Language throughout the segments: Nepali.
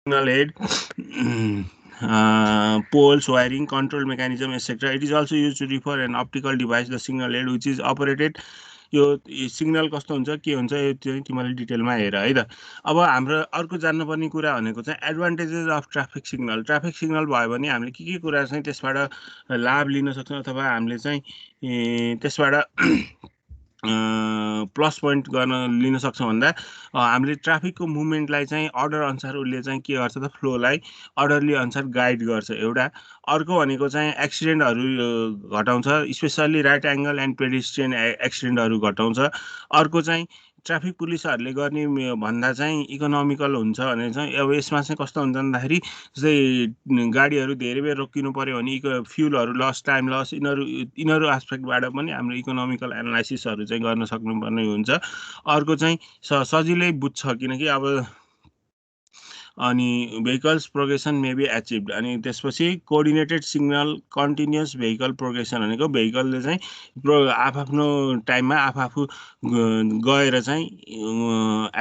signal head, poles, wiring, control mechanism, etc. It is also used to refer an optical device, the signal head, which is operated. यो सिग्नल कस्तो हुन्छ के हुन्छ यो चाहिँ तिमीले डिटेलमा हेर है त। अब हाम्रो अर्को जान्नुपर्ने कुरा भनेको चाहिँ एडभान्टेजेस अफ ट्राफिक सिग्नल भयो भने हामीले के कुरा चाहिँ त्यसबाट लाभ लिन सक्छौँ अथवा हामीले चाहिँ त्यसबाट प्लस पोइन्ट गर्न लिन सक्छौँ भन्दा हामीले ट्राफिकको मुभमेन्टलाई चाहिँ अर्डर अनुसार उसले चाहिँ के गर्छ त फ्लोलाई अर्डरली अनुसार गाइड गर्छ एउटा। अर्को भनेको चाहिँ एक्सिडेन्टहरू घटाउँछ, specially right angle and pedestrian एक्सिडेन्टहरू घटाउँछ। अर्को चाहिँ ट्राफिक पुलिसहरूले गर्ने भन्दा चाहिँ इकोनोमिकल हुन्छ भने चाहिँ अब यसमा चाहिँ कस्तो हुन्छ भन्दाखेरि जस्तै गाडीहरू धेरै बेर रोकिनु पऱ्यो भने फ्युलहरू लस, टाइम लस, यिनीहरू एस्पेक्टबाट पनि हाम्रो इकोनोमिकल एनालाइसिसहरू चाहिँ गर्न सक्नुपर्ने हुन्छ। अर्को चाहिँ सजिलै बुझ्छ किनकि अब अनि भेहिकल्स प्रोग्रेसन मे बी एचिभ्ड। अनि त्यसपछि coordinated signal continuous vehicle progression भनेको भेहिकलले चाहिँ आफ्नो टाइममा आफू गएर चाहिँ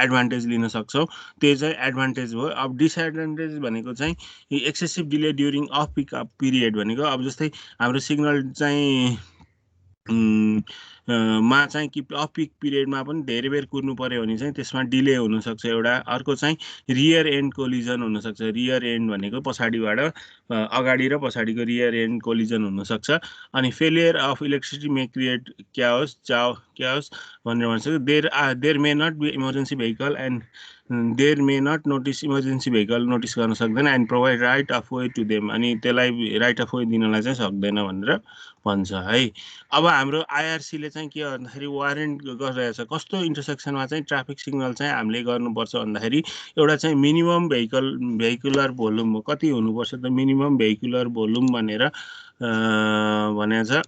एडभान्टेज लिन सक्छौँ, त्यो चाहिँ एडभान्टेज भयो। अब डिसएडभान्टेज भनेको चाहिँ excessive delay during of pick up period भनेको अब जस्तै हाम्रो सिग्नल चाहिँ मा चाहिँ कि अफ पिक पिरियडमा पनि धेरै बेर कुर्नु पऱ्यो भने चाहिँ त्यसमा डिले हुनसक्छ एउटा। अर्को चाहिँ रियर एन्ड कोलिजन हुनसक्छ। रियर एन्ड भनेको पछाडिबाट अगाडि र पछाडिको रियर एन्ड कोलिजन हुनसक्छ। अनि failure of electricity may create chaos भनेर भन्छ। There may not be emergency vehicle and there may not notice emergency vehicle notice गर्न सक्दैन and provide right of way to them. अनि त्यसलाई राइट अफ वे दिनलाई चाहिँ सक्दैन भनेर भन्छ है। अब हाम्रो आइआरसीले चाहिँ के भन्दाखेरि वारेन्ट गरिरहेको छ कस्तो इन्टरसेक्सनमा चाहिँ ट्राफिक सिग्नल चाहिँ हामीले गर्नुपर्छ भन्दाखेरि एउटा चाहिँ मिनिमम भेहिकुलर भोल्युम कति हुनुपर्छ त मिनिमम भेहिकुलर भोल्युम भनेर भनेको छ।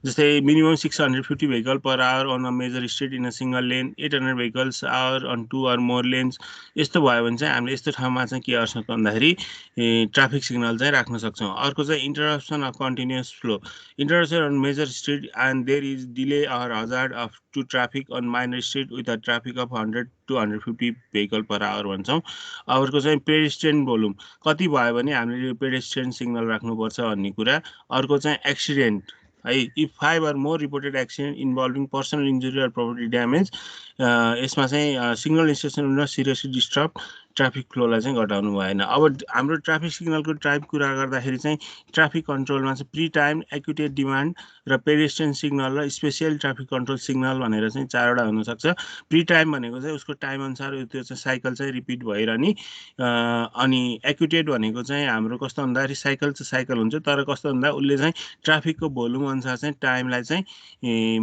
जस्तै minimum 650 vehicle per hour on a major street in a single lane, 800 vehicles hour on 2 or more lanes. यस्तो भयो भने चाहिँ हामीले यस्तो ठाउँमा चाहिँ के गर्छ भन्दाखेरि ट्राफिक सिग्नल चाहिँ राख्न सक्छौँ। अर्को चाहिँ interruption of continuous flow, interruption on major street and there is delay or hazard of to traffic on minor street with a traffic of 100 to 150 vehicle per hour भन्छौँ। अर्को चाहिँ पेडेस्ट्रियन भोल्युम कति भयो भने हामीले पेडेस्ट्रियन सिग्नल राख्नुपर्छ भन्ने कुरा। अर्को चाहिँ एक्सिडेन्ट है, if 5 or more reported accident involving personal injury or property damage, यसमा चाहिँ सिग्नल इन्स्टेसन र सिरियसली डिस्टर्ब ट्राफिक फ्लोलाई चाहिँ घटाउनु भएन। अब हाम्रो ट्राफिक सिग्नलको टाइप कुरा गर्दाखेरि चाहिँ ट्राफिक कन्ट्रोलमा चाहिँ प्री टाइम, एक्युटेड डिमान्ड र पेडेस्ट्रियन सिग्नल र स्पेसियल ट्राफिक कन्ट्रोल सिग्नल भनेर चाहिँ 4वटा हुनसक्छ। प्री टाइम भनेको चाहिँ उसको टाइम अनुसार त्यो चाहिँ साइकल चाहिँ रिपिट भइरहने। अनि एक्युटेड भनेको चाहिँ हाम्रो कस्तो भन्दाखेरि साइकल चाहिँ साइकल हुन्छ तर कस्तो भन्दा उसले चाहिँ ट्राफिकको भोल्युम अनुसार चाहिँ टाइमलाई चाहिँ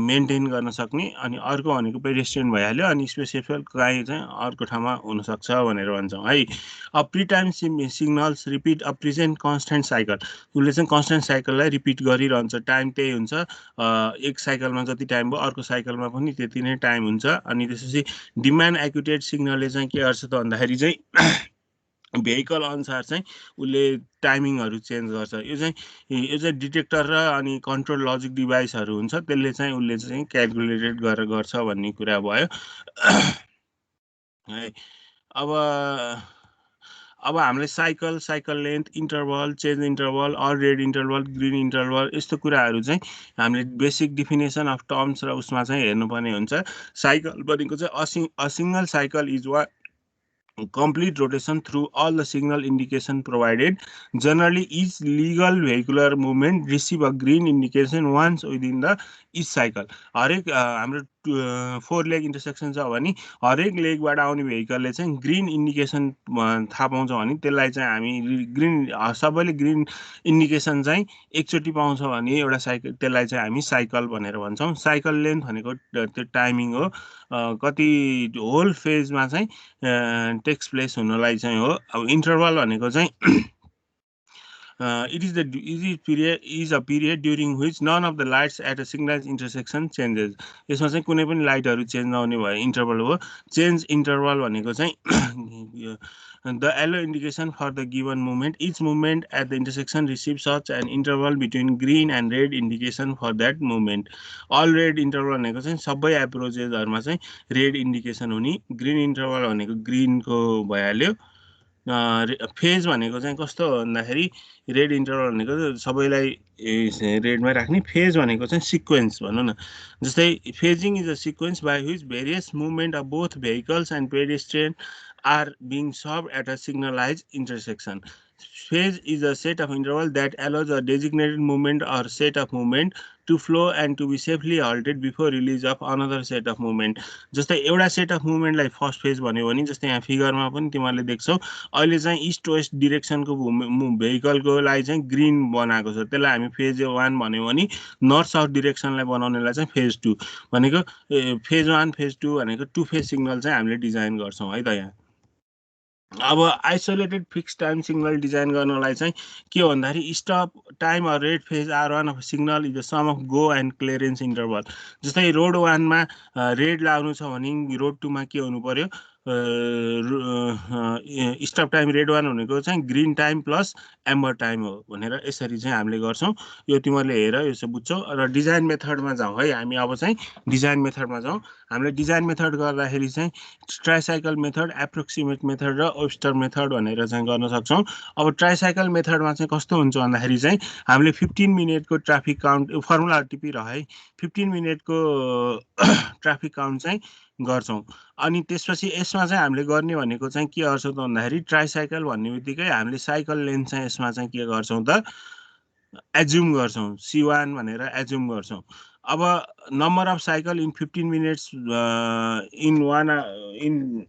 मेन्टेन गर्न सक्ने। अनि अर्को भनेको पेडेस्ट्रियन भइहाल्यो। अनि स्पेसिफिक काहीँ चाहिँ अर्को ठाउँमा हुनसक्छ भनेर भन्छौँ है। अब pre time signals repeat a present constant cycle, उसले चाहिँ कन्सटेन्ट साइकललाई रिपिट गरिरहन्छ, टाइम त्यही हुन्छ। एक साइकलमा जति टाइम भयो अर्को साइकलमा पनि त्यति नै टाइम हुन्छ। अनि त्यसपछि डिमान्ड एक्युटेड सिग्नलले चाहिँ के गर्छ त भन्दाखेरि चाहिँ भेहिकल अनुसार चाहिँ उसले टाइमिङहरू चेन्ज गर्छ। यो चाहिँ डिटेक्टर र अनि कन्ट्रोल लजिक डिभाइसहरू हुन्छ, त्यसले चाहिँ उसले चाहिँ क्यालकुलेटेड गरेर गर्छ भन्ने कुरा भयो है। अब हामीले cycle length, interval, change interval, or red interval, green interval यस्तो कुराहरू चाहिँ हामीले बेसिक डिफिनेसन अफ टर्म्स र उसमा चाहिँ हेर्नुपर्ने हुन्छ। साइकल भनेको चाहिँ a single cycle is what complete rotation through all the signal indication provided. Generally, each legal vehicular movement receive a green indication once within the each cycle. हरेक हाम्रो 4 लेग इन्टरसेक्सन छ भने हरेक लेगबाट आउने भेहिकलले चाहिँ ग्रिन इन्डिकेसन थाहा पाउँछ भने त्यसलाई चाहिँ हामी ग्रिन सबैले ग्रिन इन्डिकेसन चाहिँ एकचोटि पाउँछ भने एउटा साइकल त्यसलाई चाहिँ हामी साइकल भनेर भन्छौँ। साइकल लेन्थ भनेको त्यो टाइमिङ हो, कति होल फेजमा चाहिँ टेक्स प्लेस हुनलाई चाहिँ हो। अब इन्टरभल भनेको चाहिँ it is a period during which none of the lights at a signal intersection changes. यसमा चाहिँ कुनै पनि लाइटहरू चेन्ज नहुने भयो इन्टरभल हो। चेन्ज इन्टरभल भनेको चाहिँ the yellow indication for the given movement. Each movement at the intersection receives such an interval between green and red indication for that movement. All red interval भनेको चाहिँ सबै एप्रोचेसहरूमा चाहिँ रेड इन्डिकेसन हुने, ग्रिन इन्टरभल भनेको ग्रिनको भइहाल्यो। फेज भनेको चाहिँ कस्तो भन्दाखेरि रेड इन्टरभल भनेको सबैलाई रेडमा राख्ने फेज भनेको चाहिँ सिक्वेन्स भनौँ न जस्तै phasing is a sequence by which various movement of both vehicles and pedestrian are being serve at a signalize intersection phase is a set of interval that allows a designated movement or set of movement to flow and to be safely halted before release of another set of movement जस्तै एउटा सेट अफ मुभमेन्टलाई फर्स्ट फेज भन्यो भने जस्तै यहाँ फिगरमा पनि तिमीहरूले देख्छौ अहिले चाहिँ इस्ट वेस्ट डिरेक्सनको भेहिकलको लागि चाहिँ ग्रिन बनाएको छ त्यसलाई हामी फेज 1 भन्यो भने नर्थ साउथ डिरेक्सनलाई बनाउनेलाई चाहिँ फेज 2 भनेको फेज 1 फेज 2 भनेको टु फेज सिग्नल चाहिँ हामीले डिजाइन गर्छौँ है त यहाँ अब isolated fix time signal design गर्नलाई चाहिँ के हो भन्दाखेरि stop time or red phase R one of signal is the sum of go and clearance interval जस्तै रोड 1मा रेड लाग्नु छ भने रोड 2मा के हुनु पर्यो स्टप टाइम रेड 1 भनेको चाहिँ green time plus amber time हो भनेर यसरी चाहिँ हामीले गर्छौँ यो तिमीहरूले हेर यो चाहिँ बुझ्छौ र डिजाइन मेथडमा जाउँ है हामी अब चाहिँ डिजाइन मेथडमा जाउँ हामीले डिजाइन मेथड गर्दाखेरि चाहिँ ट्राइसाइकल मेथड एप्रोक्सिमेट मेथड र वेबस्टर मेथड भनेर चाहिँ गर्न सक्छौँ अब ट्राइसाइकल मेथडमा चाहिँ कस्तो हुन्छ भन्दाखेरि चाहिँ हामीले 15 मिनटको ट्राफिक काउन्ट फर्मुला टिपिरह है 15 मिनटको ट्राफिक काउन्ट चाहिँ गर्छौँ अनि त्यसपछि यसमा चाहिँ हामीले गर्ने भनेको चाहिँ के गर्छौँ त भन्दाखेरि ट्राइसाइकल भन्ने बित्तिकै हामीले साइकल लेन्थ चाहिँ यसमा चाहिँ के गर्छौँ त एज्युम गर्छौँ C1 भनेर एज्युम गर्छौँ अब number of cycle in 15 minutes in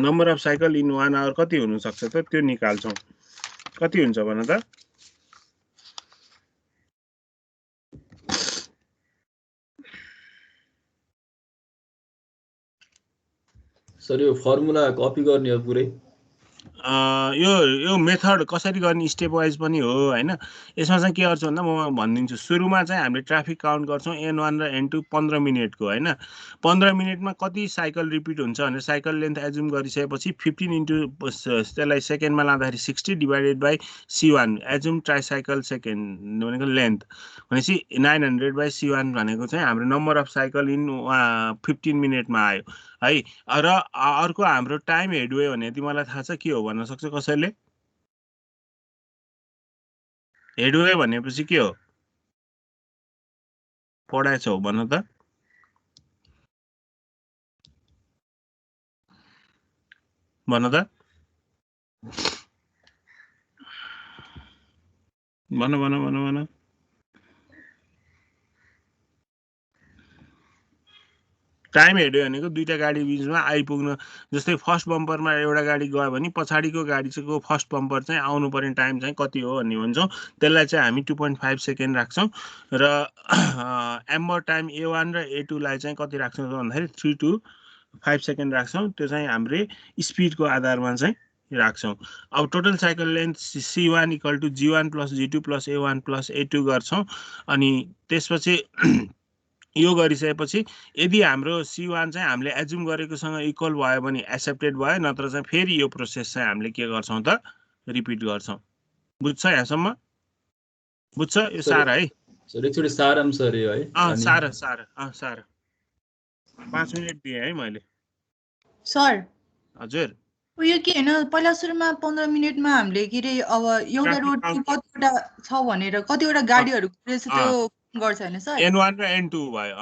number of cycle in 1 hour कति हुनसक्छ त त्यो निकाल्छौँ कति हुन्छ भन त सर यो फर्मुला कपी गर्ने हो पुरै यो मेथड कसरी गर्ने स्टेप वाइज पनि हो हैन यसमा चाहिँ के गर्छौँ भन्दा म भनिदिन्छु सुरुमा चाहिँ हामीले ट्राफिक काउन्ट गर्छौँ N1 र N2 15 मिनटको हैन 15 मिनटमा कति साइकल रिपिट हुन्छ भनेर साइकल लेन्थ एज्युम गरिसकेपछि 15 इन्टु त्यसलाई सेकेन्डमा लाँदाखेरि 60 divided by C1 assume tricycle second भनेको लेन्थ भनेपछि 900 बाई C1 भनेको चाहिँ हाम्रो नम्बर अफ साइकल इन 15 मिनटमा आयो है र अर्को हाम्रो टाइम हेडवे भने तिमीलाई थाहा छ के हो भन्न सक्छ कसैले हेडवे भनेपछि के हो पढाएछौ भन त भन त भन टाइम हेड्यो भनेको दुईटा गाडी बिचमा आइपुग्न जस्तै फर्स्ट बम्परमा एउटा गाडी गयो भने पछाडिको गाडीको फर्स्ट बम्पर चाहिँ आउनु पर्ने टाइम चाहिँ कति हो भन्ने भन्छौँ त्यसलाई चाहिँ हामी 2.5 सेकेन्ड राख्छौँ र एम्बर टाइम A1 र A2 लाई चाहिँ कति राख्छौँ भन्दाखेरि 3 to 5 सेकेन्ड राख्छौँ त्यो चाहिँ हामीले स्पिडको आधारमा चाहिँ राख्छौँ अब total cycle length C1 equal to G1 plus G2 plus A1 plus A2 गर्छौँ अनि त्यसपछि यो गरिसकेपछि यदि हाम्रो C1 चाहिँ हामीले एज्युम गरेकोसँग इक्वल भयो भने एक्सेप्टेड भयो नत्र चाहिँ फेरि यो प्रोसेस चाहिँ हामीले के गर्छौँ त रिपिट गर्छौँ बुझ्छ यहाँसम्म बुझ्छ यो सारा है सर एकचोटि सारांश रे है सारा 5 मिनेट दिए है मैले सर हजुर यो के हैन पहिला सुरुमा 15 मिनेटमा हामीले के रे अब एउटा रोड कतिवटा छ भनेर कतिवटा गाडीहरु रहेछ त्यो गर्छ हैन सर N1 र N2 भयो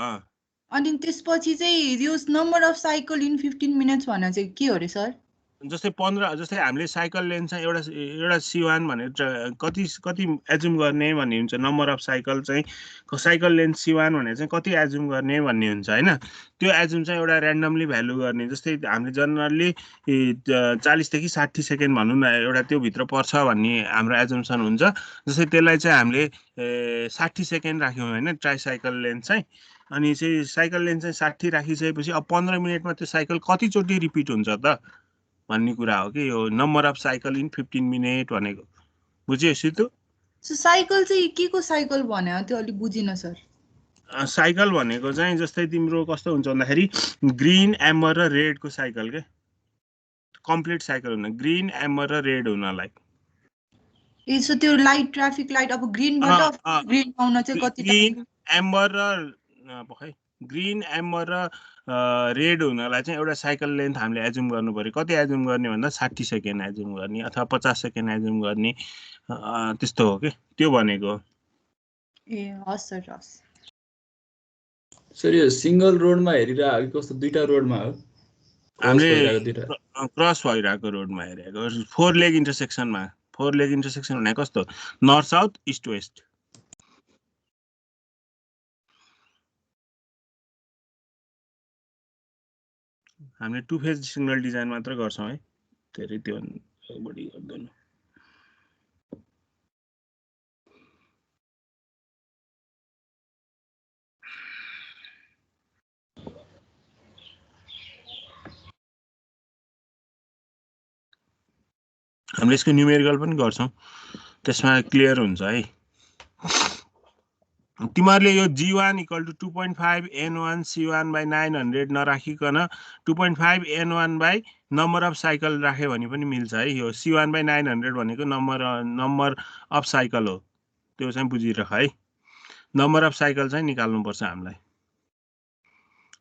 अनि त्यसपछि चाहिँ यो number of cycle in 15 minutes भन्ने चाहिँ के हो रे सर जस्तै 15 जस्तै हामीले साइकल लेन्थ चाहिँ एउटा C1 भनेर कति एज्युम गर्ने भन्ने हुन्छ नम्बर अफ साइकल चाहिँ साइकल लेन्थ C1 भनेर चाहिँ कति एज्युम गर्ने भन्ने हुन्छ हैन त्यो एज्युम चाहिँ एउटा र्यान्डमली भ्यालु गर्ने जस्तै हामीले जनरली 40 देखि 60 सेकेन्ड भनौँ न एउटा त्यो भित्र पर्छ भन्ने हाम्रो एज्युम्सन हुन्छ जस्तै त्यसलाई चाहिँ हामीले 60 सेकेन्ड राख्यौँ हैन ट्राइसाइकल लेन्थ चाहिँ अनि चाहिँ साइकल लेन्थ चाहिँ 60 राखिसकेपछि अब 15 मिनेटमा त्यो साइकल कतिचोटि रिपिट हुन्छ त भन्ने कुरा हो कि यो number of cycle in 15 minute भनेको बुझ्यो सितु सो साइकल चाहिँ के को साइकल भन्यो त्यो अलि बुझिन सर साइकल भनेको चाहिँ जस्तै तिम्रो कस्तो हुन्छ भन्दाखेरि ग्रीन एम्बर र रेड को साइकल के कम्प्लिट साइकल हुन ग्रीन एम्बर र रेड हुनलाई सो त्यो लाइट ट्राफिक लाइट अब ग्रीनबाट ग्रीन आउन चाहिँ कति ग्रीन एम्बर र खै ग्रीन एम्बर र रेड हुनलाई चाहिँ एउटा साइकल लेन्थ हामीले एज्युम गर्नु पर्यो। कति एज्युम गर्ने भन्दा 60 सेकेन्ड एज्युम गर्ने अथवा 50 सेकेन्ड एज्युम गर्ने त्यस्तो हो कि त्यो भनेको। ए हस् सर हस्। सर यो सिंगल रोडमा हेरिरहेको कस्तो दुईटा रोडमा हो हामीले दुईटा क्रस भइरहेको रोडमा हेरेको 4 लेग इन्टरसेक्सनमा। 4 लेग इन्टरसेक्सन भने कस्तो नर्थ साउथ इस्ट वेस्ट। हामीले 2 फेज सिग्नल डिजाइन मात्र गर्छौं है, धेरै त्यो बढी गर्दैन। हामीले यसको न्युमेरिकल पनि गर्छौं, त्यसमा क्लियर हुन्छ है। तिमीहरूले यो G1 = 2.5 N1 C1/900 नराखिकन 2.5 N1 by number of cycle राख्यो भने पनि मिल्छ है। यो C1/900 भनेको नम्बर अफ साइकल हो, त्यो चाहिँ बुझिराख है। नम्बर अफ साइकल चाहिँ निकाल्नुपर्छ हामीलाई।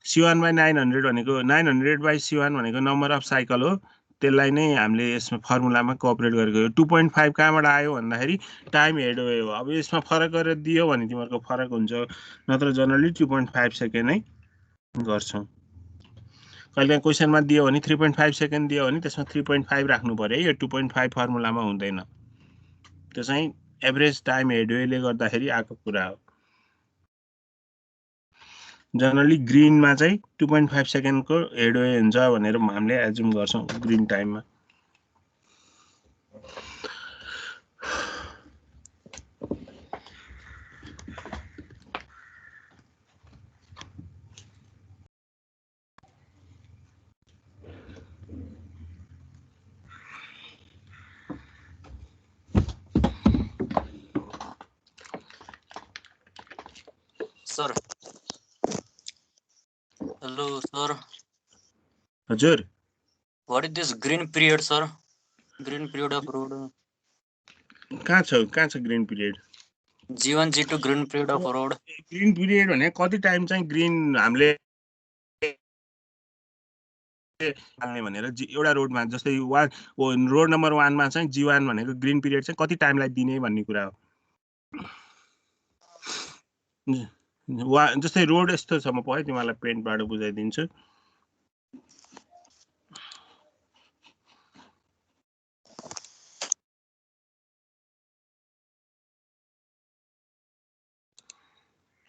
C1/900 भनेको 900/C1 भनेको नम्बर अफ साइकल हो, त्यसलाई नै हामीले यसमा फर्मुलामा कोअपरेट गरेको हो। 2.5 कहाँबाट आयो भन्दाखेरि टाइम हेडवे हो। अब यसमा फरक गरेर दियो भने तिमीहरूको फरक हुन्छ, नत्र जनरली 2.5 सेकेन्ड नै गर्छौं। कहिले क्वेसनमा दियो भने 3.5 सेकेन्ड दियो भने त्यसमा 3.5 राख्नु पर्यो है। यो 2.5 फर्मुलामा हुँदैन, त्यो चाहिँ एभरेज टाइम हेडवेले गर्दाखेरि आएको कुरा हो। जनरली ग्रीनमा चाहिँ 2.5 सेकेन्डको हेडवे हुन्छ भनेर हामीले एज्युम गर्छौं ग्रीन टाइममा। Sir hello sir. हजुर what is this green period sir? Green period of road कहाँ छ green period? G1 G2 green period of road. Green period भने कति टाइम चाहिँ ग्रीन हामीले हाल्ने भनेर एउटा रोडमा, जस्तै रोड नम्बर 1 मा चाहिँ G1 भनेको ग्रीन पिरियड चाहिँ कति टाइमलाई दिने भन्ने कुरा हो। जस्तै रोड यस्तो छ, म पहिले तिमीलाई पेन्टबाट बुझाइदिन्छु।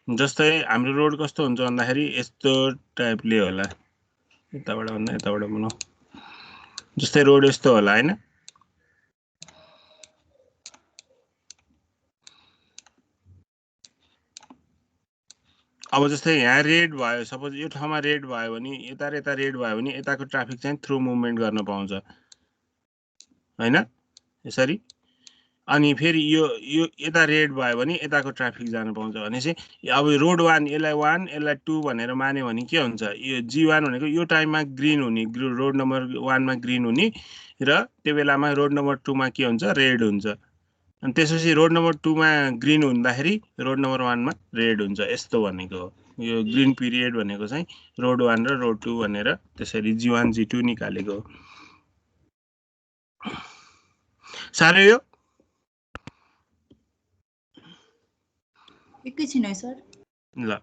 जस्तै हाम्रो रोड कस्तो हुन्छ भन्दाखेरि यस्तो टाइपले होला, यताबाट भन्दा यताबाट बनाऊ। जस्तै रोड यस्तो होला हैन, अब जस्तै यहाँ रेड भयो, सपोज यो ठाउँमा रेड भयो भने यता र यता रेड भयो भने यताको ट्राफिक चाहिँ थ्रु मुभमेन्ट गर्न पाउँछ हैन, यसरी। अनि फेरि यो यता रेड भयो भने यताको ट्राफिक जान पाउँछ भनेपछि अब रोड 1 यसलाई 1 यसलाई 2 भनेर मान्यो भने के हुन्छ, यो G1 भनेको यो टाइममा ग्रीन हुने, रोड नम्बर 1 मा ग्रीन हुने र त्यो बेलामा रोड नम्बर 2 मा के हुन्छ, रेड हुन्छ। अनि त्यसपछि रोड नम्बर 2 मा ग्रीन हुँदाखेरि रोड नम्बर 1 मा रेड हुन्छ। यस्तो भनेको हो यो ग्रीन पिरियड भनेको चाहिँ रोड 1 र रोड 2 भनेर त्यसरी G1 G2 निकालेको हो। साह्रै हो? एकैछिन है सर। ल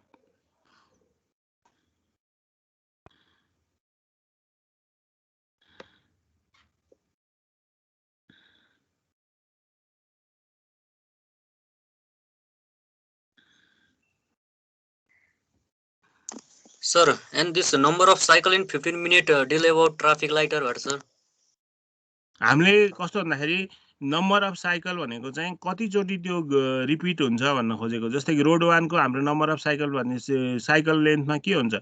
Sir, and this number of cycle in 15 minute delay about traffic light or what sir? हामीले कस्तो भन्दाखेरि नम्बर अफ साइकल भनेको चाहिँ कतिचोटि त्यो रिपिट हुन्छ भन्न खोजेको। जस्तै कि रोड 1 को हाम्रो नम्बर अफ साइकल भन्ने साइकल लेन्थमा के हुन्छ,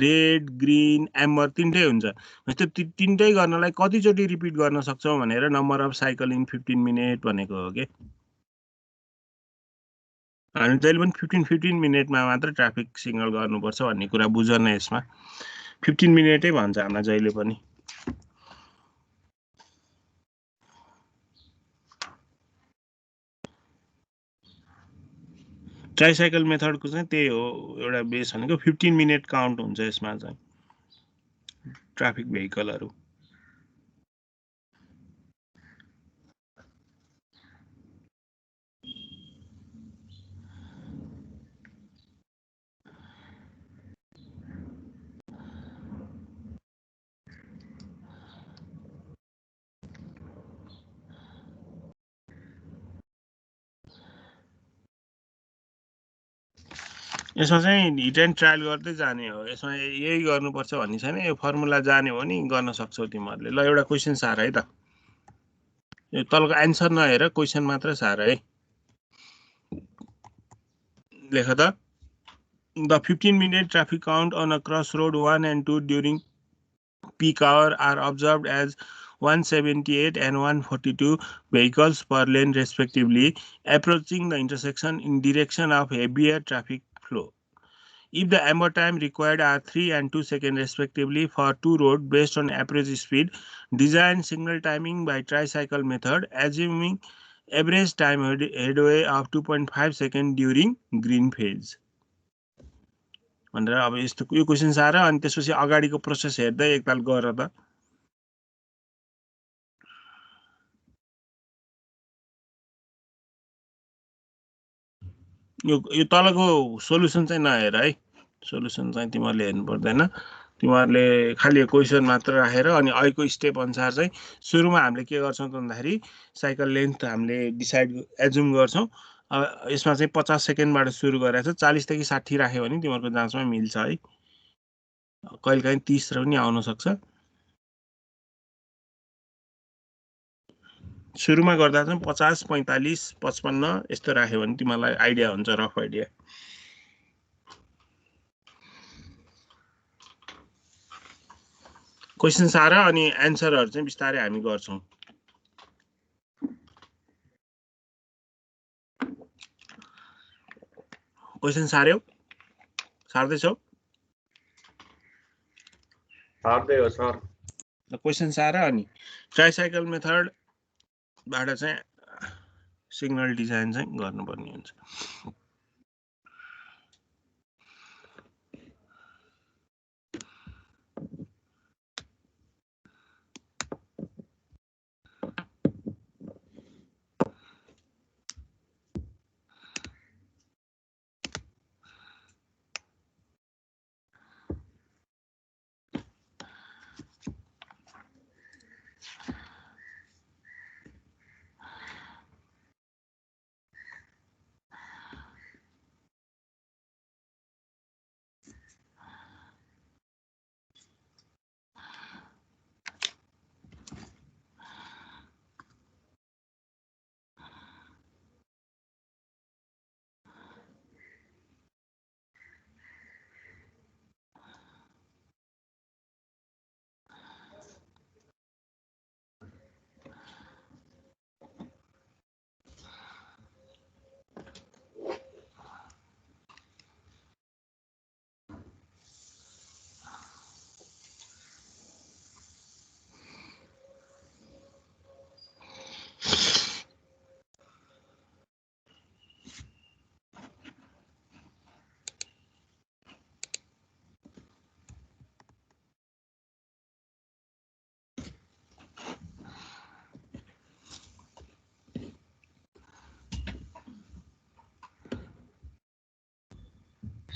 रेड ग्रीन एम्बर तीनटै हुन्छ। त्यो तीनटै गर्नलाई कतिचोटि रिपिट गर्न सक्छौं भनेर number of cycle in 15 minute भनेको हो के। हामी जहिले पनि 15 मिनेटमा मात्र ट्राफिक सिग्नल गर्नुपर्छ भन्ने कुरा बुझ्न यसमा 15 मिनेटै भन्छ हामीलाई जहिले पनि। ट्राइसाइकल मेथडको चाहिँ त्यही हो एउटा बेस भनेको 15 मिनेट काउन्ट हुन्छ यसमा चाहिँ। ट्राफिक भेहिकलहरू। यसमा चाहिँ हिट एन्ड ट्रायल गर्दै जाने हो। यसमा यही गर्नुपर्छ भन्ने छैन, यो फर्मुला जाने हो नि गर्न सक्छौ तिमीहरूले। ल एउटा क्वेसन सार है त, यो तलको एन्सर नहेर क्वेसन मात्र सार है। लेख त, the 15-minute traffic count on a crossroad 1 and 2 during peak hour are observed as 178 and 142 vehicles per lane respectively, approaching the intersection in direction of heavier traffic flow. If the amber time required are 3 and 2 seconds respectively for 2 roads based on average speed, design signal timing by tricycle method, assuming average time headway of 2.5 seconds during green phase. भनेर अब यस्तो यो क्वेसन सार अनि त्यसपछि अगाडिको प्रोसेस हेर्दै एकताल गर त। यो तलको सोलुसन चाहिँ नहेर है, सोलुसन चाहिँ तिमीहरूले हेर्नु पर्दैन। तिमीहरूले खालि क्वेसन मात्र राखेर अनि अहिलेको स्टेप अनुसार चाहिँ सुरुमा हामीले के गर्छौँ त भन्दाखेरि साइकल लेन्थ हामीले डिसाइड एजुम गर्छौँ। यसमा चाहिँ 50 सेकेन्डबाट सुरु गरेको छ, 40 देखि 60 राख्यो भने तिमीहरूको जाँचमा मिल्छ है। कहिलेकाहीँ 30 पनि आउन सक्छ। सुरुमा गर्दा चाहिँ 50, 45, 55 यस्तो राख्यो भने तिमीलाई आइडिया हुन्छ, रफ आइडिया। क्वेसन सार अनि एन्सरहरू चाहिँ बिस्तारै हामी गर्छौँ। क्वेसन सार्यौ? सार्दैछौ? सार्दै हो सर। क्वेसन सार अनि ट्राइसाइकल मेथडबाट चाहिँ सिग्नल डिजाइन चाहिँ गर्नुपर्ने हुन्छ।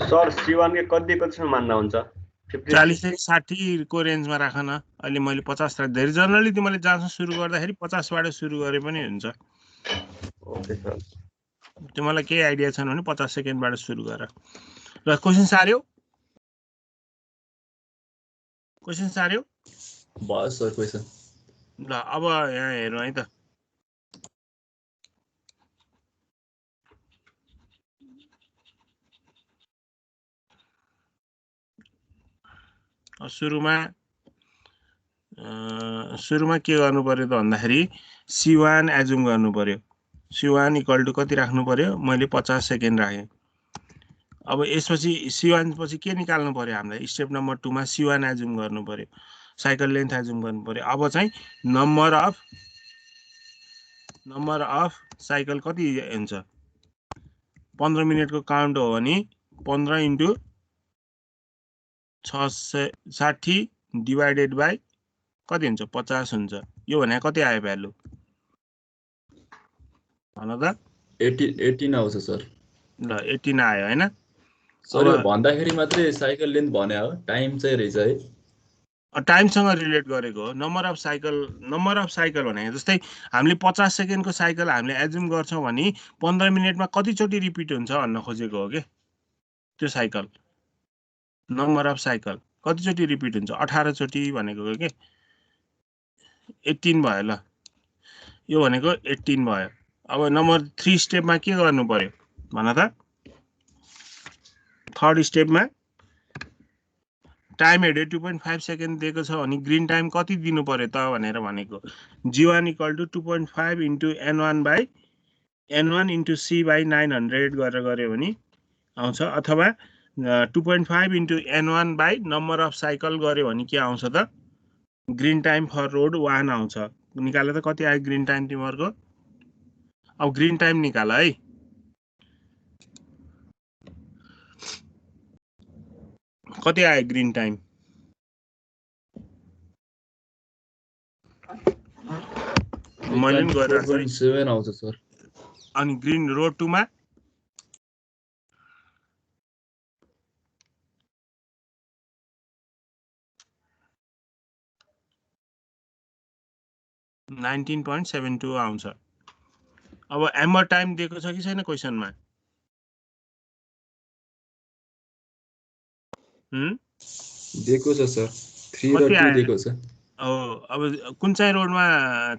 सर C1 के कतिसम्म मान्दा हुन्छ? 40 देखि 60 को रेन्जमा राख न। अहिले मैले 50 राख्दै जनरली तिमीले जाँच सुरु गर्दाखेरि 50 बाट सुरु गरे पनि हुन्छ। Okay sir. तिमीलाई केही आइडिया छैन भने 50 सेकेन्डबाट सुरु गर। ल क्वेसन सार्यौ? क्वेसन सार्यौ? भयो सर क्वेसन। ल अब यहाँ हेरौँ है त। सुरुमा के गर्नु पर्यो त भन्दाखेरि C1 एजुम गर्नु पर्यो। C1 इक्वल टु कति राख्नु पर्यो? मैले 50 सेकेन्ड राखेँ। अब यसपछि C1 पछि के निकाल्नु पर्यो हामीलाई? स्टेप नम्बर 2 मा C1 एजुम गर्नु पर्यो, साइकल लेन्थ एजुम गर्नु पर्यो। अब चाहिँ नम्बर अफ साइकल कति हुन्छ? 15 मिनेटको काउन्ट हो भने 15 × 60 डिभाइडेड बाई कति हुन्छ 50 हुन्छ यो भने कति आयो भ्यालु भन त 18 आउँछ सर ल 18 आयो हैन सर यो भन्दाखेरि मात्रै साइकल लेन्थ भने हो टाइम चाहिँ रहेछ है टाइमसँग रिलेट गरेको हो नम्बर अफ साइकल भनेको जस्तै हामीले 50 सेकेन्डको साइकल हामीले एज्युम गर्छौं भने 15 मिनेटमा कतिचोटि रिपिट हुन्छ भन्न खोजेको हो के त्यो साइकल नम्बर अफ साइकल कतिचोटि रिपिट हुन्छ 18 चोटि भनेको हो के 18 भयो ल यो भनेको 18 भयो अब नम्बर 3 स्टेपमा के गर्नु पर्यो भन त थर्ड स्टेपमा टाइम हेडे 2.5 सेकेन्ड दिएको छ भने ग्रीन टाइम कति दिनु पर्यो त भनेर भनेको g1 = 2.5 * n1 * c / 900 गरेर गर्यो भने आउँछ अथवा 2.5 * n1 / नम्बर अफ साइकल गर्यो भने के आउँछ त ग्रीन टाइम फर रोड 1 आउँछ निकाले त कति आयो ग्रीन टाइम तिमीहरुको अब ग्रीन टाइम निकाल है कति आयो ग्रीन टाइम मैले नि गरिरहेको छु 4.7 आउँछ सर अनि ग्रीन रोड 2 मा 19.72 आउँछ अब एम्बर टाइम दिएको छ कि छैन क्वेशनमा दिएको छ सर 3 र 2 दिएको छ अब कुन चाहिँ रोडमा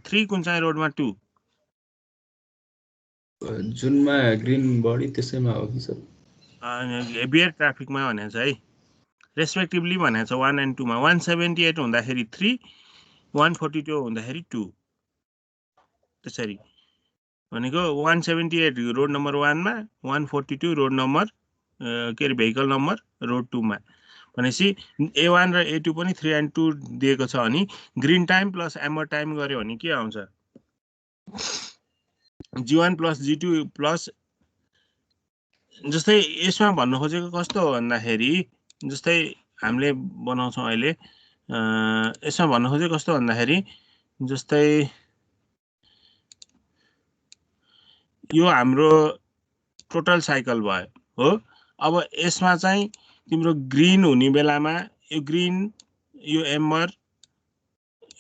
3 कुन चाहिँ रोडमा 2 जुनमा ग्रीन बढी त्यसैमा हो कि सर हेभियर ट्राफिकमा भनेछ है रेस्पेक्टिभली भनेछ 1 and 2 मा 178 हुँदाखेरि 3 142 हुँदाखेरि 2 त्यसरी भनेको 178 रोड नम्बर 1 मा 142 रोड नम्बर के रे भेहिकल नम्बर रोड 2 मा भनेसी A1 र A2 पनि 3 and 2 दिएको छ अनि green time plus amber time गर्यो भने के आउँछ G1 + G2 प्लस जस्तै यसमा भन्न खोजेको कस्तो हो भन्दाखेरि जस्तै हामीले बनाउँछौं अहिले यसमा भन्न खोजेको कस्तो भन्दाखेरि जस्तै यो हाम्रो टोटल साइकल भयो हो अब यसमा चाहिँ तिम्रो ग्रीन हुने बेलामा यो ग्रीन यो एम्बर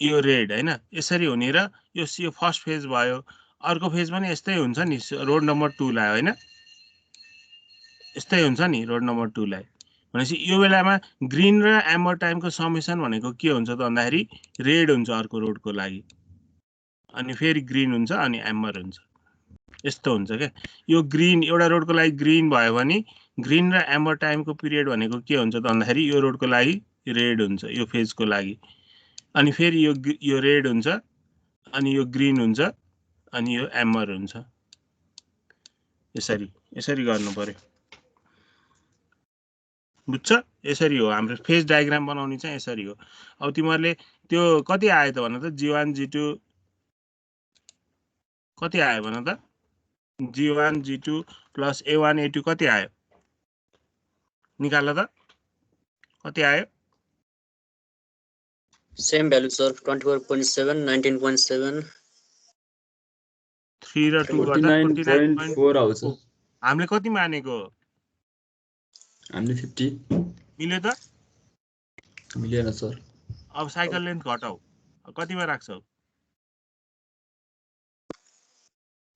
यो रेड हैन यसरी हुने र यो फर्स्ट फेज भयो अर्को फेज पनि यस्तै हुन्छ नि रोड नम्बर 2 लाई हैन यस्तै हुन्छ नि रोड नम्बर 2 लाई भनेपछि यो बेलामा ग्रीन र एम्बर टाइमको समेसन भनेको के हुन्छ त भन्दाखेरि रेड हुन्छ अर्को रोडको लागि अनि फेरि ग्रीन हुन्छ अनि एम्बर हुन्छ यस्तो हुन्छ के यो ग्रीन एउटा रोडको लागि ग्रीन भयो भने ग्रीन र एम्बर टाइमको पिरियड भनेको के हुन्छ त भन्दाखेरि यो रोडको लागि रेड हुन्छ यो फेजको लागि अनि फेरि यो रेड हुन्छ अनि यो ग्रीन हुन्छ अनि यो एम्बर हुन्छ यसरी गर्नु पर्यो बुझ्छ यसरी हो हाम्रो फेज डायग्राम बनाउने चाहिँ यसरी हो अब तिमीहरुले त्यो कति आयो त भन त G1 G2 कति आयो भन त G1 G2 plus A1 A2 कति आयो निकाल त कति आयो सेम भ्यालु सर 24.7 19.7 3 र 2 गर्दा 49.4 आउँछ हामीले कति मानेको हामीले 50 मिल्यो त मिलेन सर अब साइकल लेन्थ घटाऊ कतिमा राख्छौ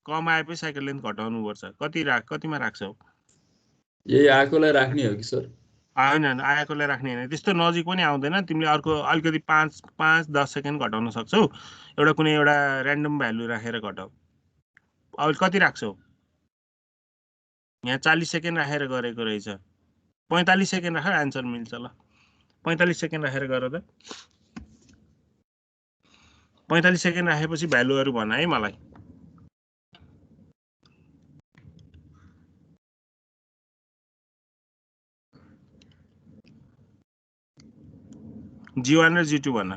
कम आएपछि साइकल लेन्थ घटाउनु पर्छ कतिमा राख्छौ यही आएकोलाई राख्ने हो कि सर हैन आएकोलाई राख्ने हैन त्यस्तो नजिक पनि आउँदैन तिमीले अर्को अलिकति 5-10 सेकेन्ड घटाउन सक्छौ एउटा कुनै एउटा र्यान्डम भ्यालु राखेर घटाऊ अब कति राख्छौ यहाँ 40 सेकेन्ड राखेर गरेको रहेछ 45 सेकेन्ड राख आन्सर मिल्छ ल 45 सेकेन्ड राखेर गर त 45 सेकेन्ड राखेपछि भ्यालुहरु भन है मलाई G1 र G2 भन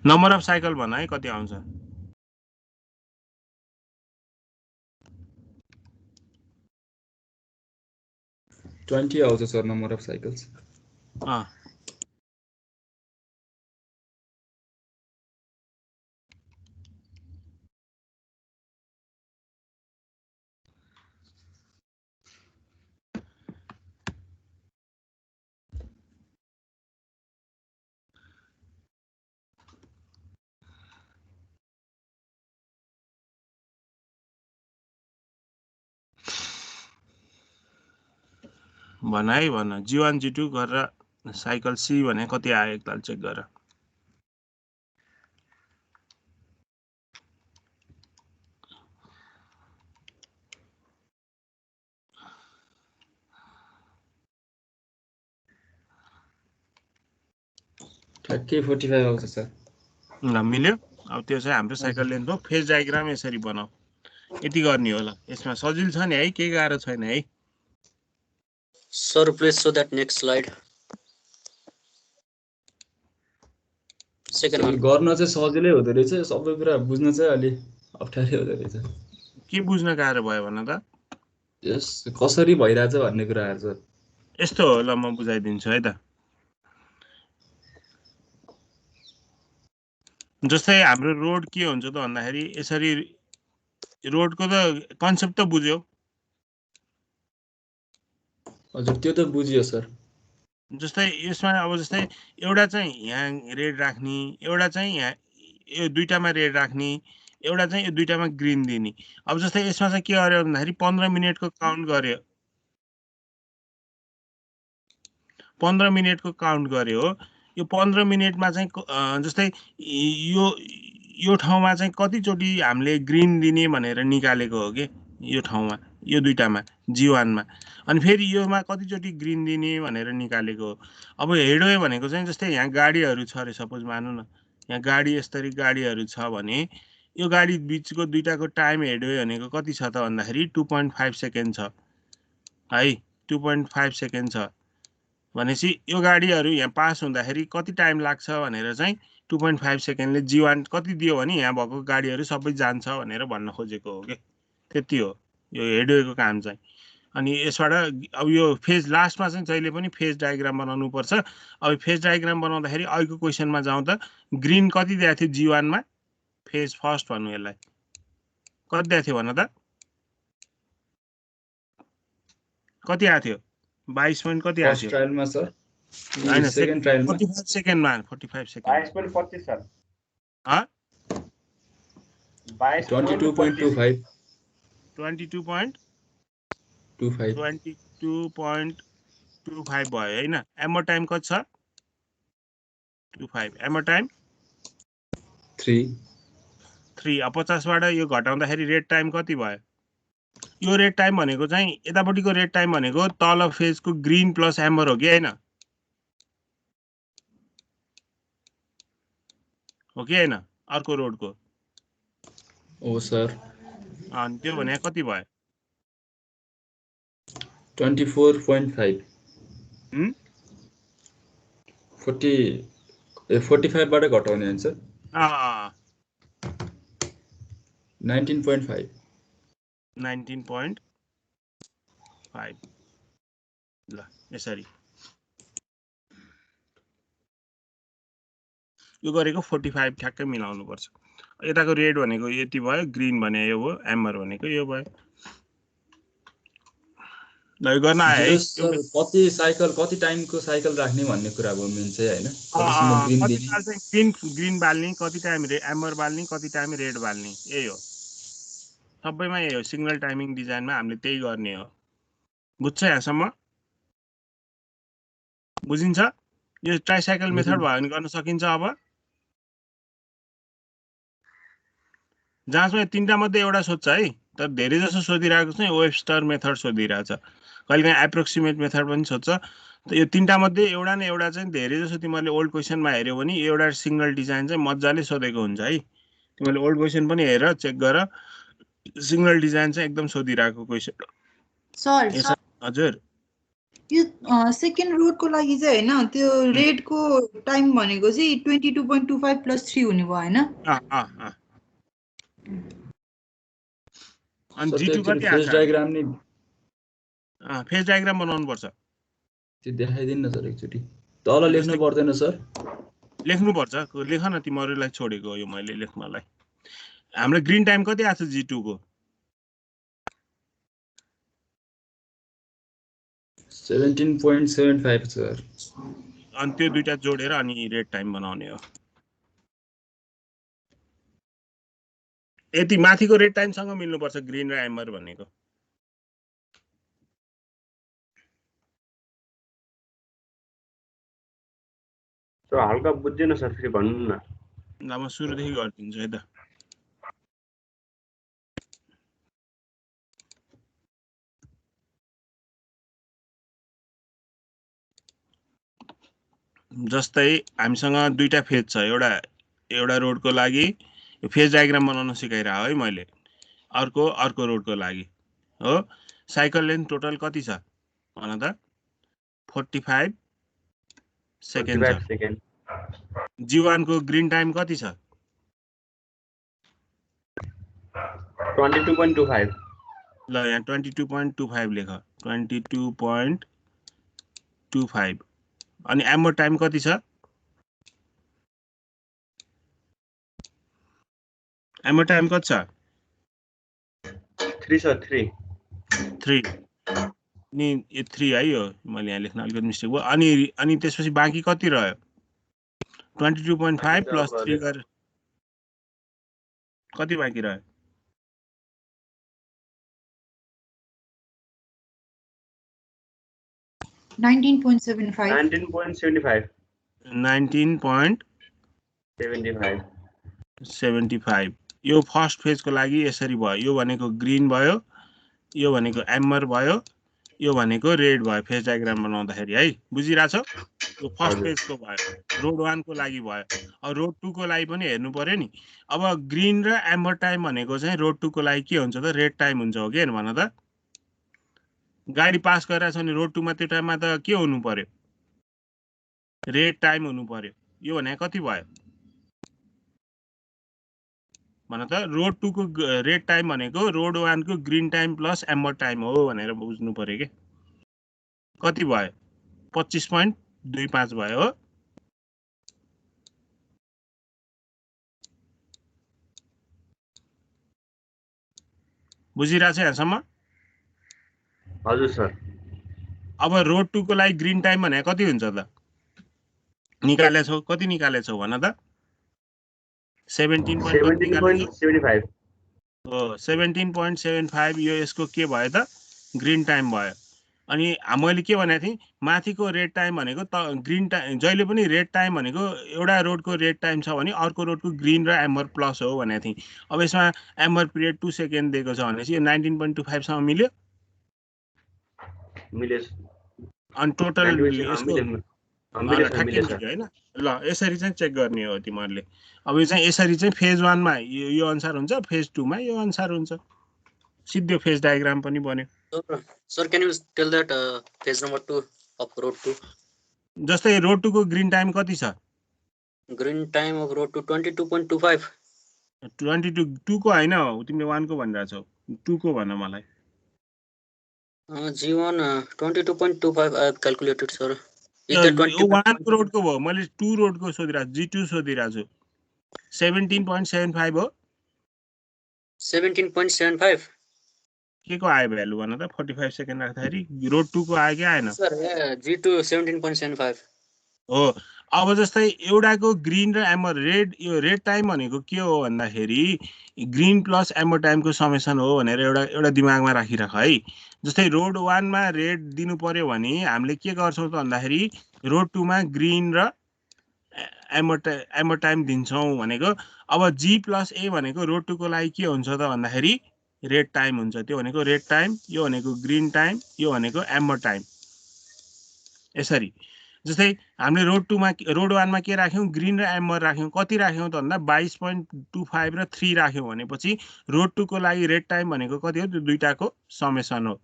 नम्बर अफ साइकल भन है कति आउँछ 20 आउँछ सर नम्बर अफ साइकल्स। भन है भन G1 G2 गरेर साइकल C भने कति आयो एकताल चेक गर। ठ्याक्कै 45 आउँछ सर। ल मिल्यो। अब त्यो चाहिँ हाम्रो साइकल लेन्थ हो। फेज डायग्राम यसरी बनाऊ। यति गर्ने होला। यसमा सजिलो छ नि है, केही गाह्रो छैन है। Sir, please show that next slide. Second one. गर्न चाहिँ सजिलै हुँदो रहेछ, सबै कुरा बुझ्न चाहिँ अलि अप्ठ्यारै हुँदो रहेछ। के बुझ्न गाह्रो भयो भन त? यस कसरी भइरहेछ भन्ने कुराहरु सर। यस्तो हो, ल म बुझाइदिन्छु है त। जस्तै हाम्रो रोड के हुन्छ त भन्दाखेरि यसरी रोडको त कन्सेप्ट त बुझ्यौ। हजुर त्यो त बुझियो सर। जस्तै यसमा अब जस्तै एउटा चाहिँ यहाँ रेड राख्ने, एउटा चाहिँ यहाँ यो दुईटामा रेड राख्ने, एउटा चाहिँ यो दुईटामा ग्रीन दिने। अब जस्तै यसमा चाहिँ के गर्यो भन्दाखेरि 15 मिनेटको काउन्ट गर्यो। 15 मिनेटको काउन्ट गर्यो हो। यो 15 मिनेटमा चाहिँ जस्तै यो ठाउँमा चाहिँ कतिचोटि हामीले ग्रीन दिने भनेर निकालेको हो के यो ठाउँमा, यो दुईटामा G1 मा। अनि फेरि योमा कतिचोटि ग्रीन दिने भनेर निकालेको हो। अब हेडवे भनेको चाहिँ जस्तै यहाँ गाडीहरू छ अरे सपोज मानौँ न, यहाँ गाडी यसरी गाडीहरू छ भने यो गाडी बीचको दुईटाको टाइम हेडवे भनेको कति छ त भन्दाखेरि 2.5 सेकेन्ड छ है। 2.5 सेकेन्ड छ भनेपछि यो गाडीहरू यहाँ पास हुँदाखेरि कति टाइम लाग्छ भनेर चाहिँ 2.5 सेकेन्डले G1 कति दियो भने यहाँ भएको गाडीहरू सबै जान्छ भनेर भन्न खोजेको हो के। त्यति हो यो हेडवेको काम चाहिँ। अनि यसबाट अब यो फेज लास्टमा चाहिँ जहिले पनि फेज डायग्राम बनाउनु पर्छ। अब फेज डायग्राम बनाउँदाखेरि अहिलेको क्वेशनमा जाउँ त ग्रीन कति दिएको थियो G1 मा फेज फर्स्ट भन्नु यसलाई कति दिएको थियो भन त, कति आएको थियो? 22 पोइन्ट कति आएको थियो? फर्स्ट ट्रायलमा सर हैन सेकेन्ड ट्रायलमा 45 सेकेन्डमा 45 सेकेन्ड 22.25 सर। ह 22.25 22.25 25 22.25 भयो हैन। एमर टाइम कति छ? 25। एमर टाइम 3। अब 50 बाट यो घटाउँदाखेरि रेड टाइम कति भयो? यो रेड टाइम भनेको चाहिँ यतापट्टिको रेड टाइम भनेको तल फेजको ग्रीन प्लस एम्बर हो कि हैन? हो कि हैन? अर्को रोडको ओ सर। अनि त्यो भने कति भयो? 24.5 45 बाट घटाउने आन्सर 19.5 19.5 ल यसरी यो गरेको 45 ठ्याक्कै मिलाउनु पर्छ। यताको रेड भनेको यति भयो, ग्रीन भने यो भयो, एम्बर भनेको यो भयो। ल यो गर्न आयो है। सर कति साइकल कति टाइमको साइकल राख्ने भन्ने कुरा हो मेन चाहिँ हैन। कतिसम्म ग्रीन कति दिने टाइम चाहिँ ग्रीन बाल्ने, कति टाइम एम्बर बाल्ने, कति टाइम रेड बाल्ने, यही हो। सबैमा यही हो। सिग्नल टाइमिङ डिजाइनमा हामीले त्यही गर्ने हो। बुझ्छ यहाँसम्म? बुझिन्छ? यो ट्राइसाइकल मेथड भयो भने गर्न सकिन्छ। अब जाँचमा तीनटा मध्ये एउटा सोध्छ है, तर धेरै जसो सोधिरहेको चाहिँ वेबस्टर मेथड सोधिरहेछ। कहिलेकाहीँ एप्रोक्सिमेट मेथड पनि सोध्छ। यो तीनटा मध्ये एउटा न एउटा चाहिँ धेरै जसो तिमीहरूले ओल्ड क्वेसनमा हेर्यौ भने एउटा सिग्नल डिजाइन चाहिँ मजाले सोधेको हुन्छ है। तिमीहरूले ओल्ड क्वेसन पनि हेर, चेक गर। सिग्नल डिजाइन चाहिँ एकदम सोधिरहेको क्वेसन। सर हजुर यो सेकेन्ड रोडको लागि चाहिँ हैन, त्यो रेडको टाइम भनेको चाहिँ 22.25 + 3 हुने भयो हैन? अनि G2 कति फेज आछ? डायग्राम नि फेज डायग्राम बनाउनु पर्छ। त्यो देखाइदिनु न सर एकचोटि। तल लेख्नु पर्दैन सर? लेख्नुपर्छ, लेख न तिमीहरूलाई छोडेको हो यो मैले लेख्नलाई। हाम्रो ग्रिन टाइम कति आएको छ G2 को? 17.75 सर। अनि त्यो दुईटा जोडेर अनि रेड टाइम बनाउने हो। यति माथिको रेड टाइमसँग मिल्नुपर्छ ग्रिन र एम्बर भनेको। सर हल्का बुझ्दैन सर, फेरि भन्नु न। ल म सुरुदेखि गरिदिन्छु है त। जस्तै हामीसँग दुईटा फेज छ, एउटा रोडको लागि फेज डायग्राम बनाउन सिकाइरा है मैले, अर्को रोडको लागि हो। साइकल लेन्थ टोटल कति छ भन त? 45 सेकेन्ड छ। G1 को ग्रिन टाइम कति छ? 22.25। ल यहाँ 22.25 लेख, 22.25। अनि एम्बर टाइम कति छ? एम्बर टाइम कति छ? 3 सर, 3 नि 3 है यो मैले यहाँ लेख्न अलिकति मिस्टेक भयो। अनि त्यसपछि बाँकी कति रह्यो? 22.5 प्लस 3 गरेर कति बाँकी रह्यो? 19.75 19.75 19.75 यो फर्स्ट फेजको लागि यसरी भयो। यो भनेको ग्रिन भयो, यो भनेको एम्बर भयो, यो भनेको रेड भयो फेज डायग्राम बनाउँदाखेरि है। बुझिरहेछौ? यो फर्स्ट फेजको भयो, रोड 1 को लागि भयो। अब रोड 2 को लागि पनि हेर्नु पर्यो नि। अब ग्रिन र एम्बर टाइम भनेको चाहिँ रोड 2 को लागि के हुन्छ त? रेड टाइम हुन्छ हो कि भन त? गाडी पास गरिरहेछ भने रोड 2 मा त्यो टाइममा त के हुनु पर्यो? रेड टाइम हुनु पर्यो। यो भने कति भयो भन त? रोड 2 को रेड टाइम भनेको रोड 1 को green time plus amber time हो भनेर बुझ्नु पर्यो के। कति भयो? 25.25 भयो हो। बुझिरहेछ यहाँसम्म? हजुर सर। अब रोड 2 को लागि ग्रिन टाइम भने कति हुन्छ त? निकालेछौ? कति निकालेछौ भन त? 17.75 हो। 17.75 यो यसको के भयो त? ग्रिन टाइम भयो। अनि मैले के भनेको थिएँ? माथिको रेड टाइम भनेको त ग्रिन टाइम जहिले पनि रेड टाइम भनेको एउटा रोडको रेड टाइम छ भने अर्को रोडको ग्रिन र एम्बर प्लस हो भनेको थिएँ। अब यसमा एम्बर पिरियड 2 सेकेन्ड दिएको छ भनेपछि यो 19.25 सँग मिल्यो? मिल्यो। अनि टोटल यसको मिल्यो सर। हैन? ल यसरी चाहिँ चेक गर्ने हो तिमीहरूले। अब यो चाहिँ यसरी चाहिँ फेज 1 मा यो अनुसार हुन्छ, फेज 2 मा यो अनुसार हुन्छ। सिधै फेज डायग्राम पनि बन्यो। Sir, can you tell that phase number 2 of road 2? जस्तै रोड 2 को ग्रिन टाइम कति छ? Green time of road 2 22.25. 22 को हैन, तिमीले 1 को भनिरहेछौ। 2 को भन मलाई। G1 22.25 I have calculated, sir. Is यो that 20? 1 को रोड को भयो, मैले 2 रोड को सोधिरहेछु, G2 सोधिरहेछु। 17.75 हो। 17.75. के को आयो भ्यालु भन त? 45 सेकेन्ड राख्दाखेरि रोड 2 को आयो कि आएन? Sir, G2 17.75. हो। अब जस्तै एउटाको ग्रिन र एम्बर यो रेड टाइम भनेको के हो भन्दाखेरि ग्रिन प्लस एम्बर टाइमको समेसन हो भनेर एउटा दिमागमा राखिराख है। जस्तै रोड 1 मा रेड दिनु पर्यो भने हामीले के गर्छौं त भन्दाखेरि रोड 2 मा ग्रिन र एम्बर टाइम दिन्छौं भनेको। अब G प्लस A भनेको रोड 2 को लागि के हुन्छ त भन्दाखेरि रेड टाइम हुन्छ। त्यो भनेको रेड टाइम, यो भनेको ग्रिन टाइम, यो भनेको एम्बर टाइम। यसरी जस्तै हामीले रोड 1 मा के राख्यौं? ग्रिन र एम्बर राख्यौं। कति राख्यौं त भन्दा 22.25 र 3 राख्यौं भनेपछि रोड 2 को लागि रेड टाइम भनेको कति हो? त्यो दुईटाको समेसन हो।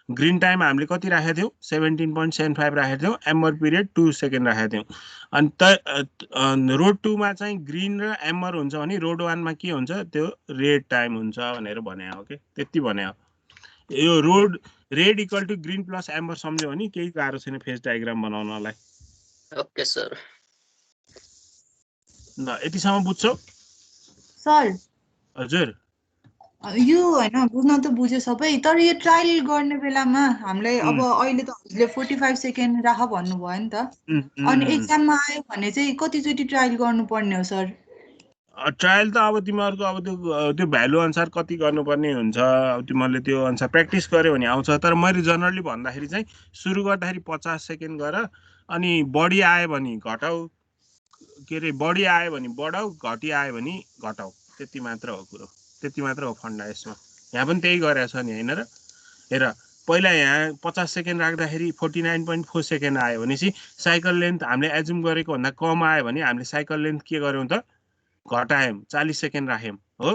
ग्रिन टाइम हामीले कति राखेको थियौं? 17.75 राखेको थियौं। एम्बर पिरियड 2 सेकेन्ड राखेको थियौं। अनि रोड 2 मा चाहिँ ग्रिन र एम्बर हुन्छ भने रोड 1 मा के हुन्छ? त्यो रेड टाइम हुन्छ भनेर भने हो के। त्यति भने हो। यो road red equal to green plus amber सम्झ्यो भने केही गाह्रो छैन फेज डायग्राम बनाउनलाई। Okay sir. ल यतिसम्म बुझ्छौ सर हजुर? यो होइन बुझ्न त बुझ्यो सबै, तर यो ट्रायल गर्ने बेलामा हामीलाई अब अहिले त हजुरले 45 सेकेन्ड राख भन्नुभयो नि त, अनि एक्जाममा आयो भने चाहिँ कतिचोटि ट्रायल गर्नुपर्ने हो सर? ट्रायल त अब तिमीहरूको अब त्यो भ्यालु अनुसार कति गर्नुपर्ने हुन्छ, अब तिमीहरूले त्यो अनुसार प्र्याक्टिस गर्यो भने आउँछ। तर मैले जनरली भन्दाखेरि चाहिँ सुरु गर्दाखेरि 50 सेकेन्ड गर, अनि बढी आयो भने घटाऊ, के अरे बढी आयो भने बढाऊ, घटी आयो भने घटाऊ, त्यति मात्र हो कुरो, त्यति मात्र हो फन्डा यसमा। यहाँ पनि त्यही गरेको छ नि होइन र? हेर पहिला यहाँ 50 सेकेन्ड राख्दाखेरि 49.4 सेकेन्ड आयो भनेपछि साइकल लेन्थ हामीले एजुम गरेको भन्दा कम आयो भने हामीले साइकल लेन्थ के गर्यौँ त? घटायौँ, 40 सेकेन्ड राख्यौँ हो,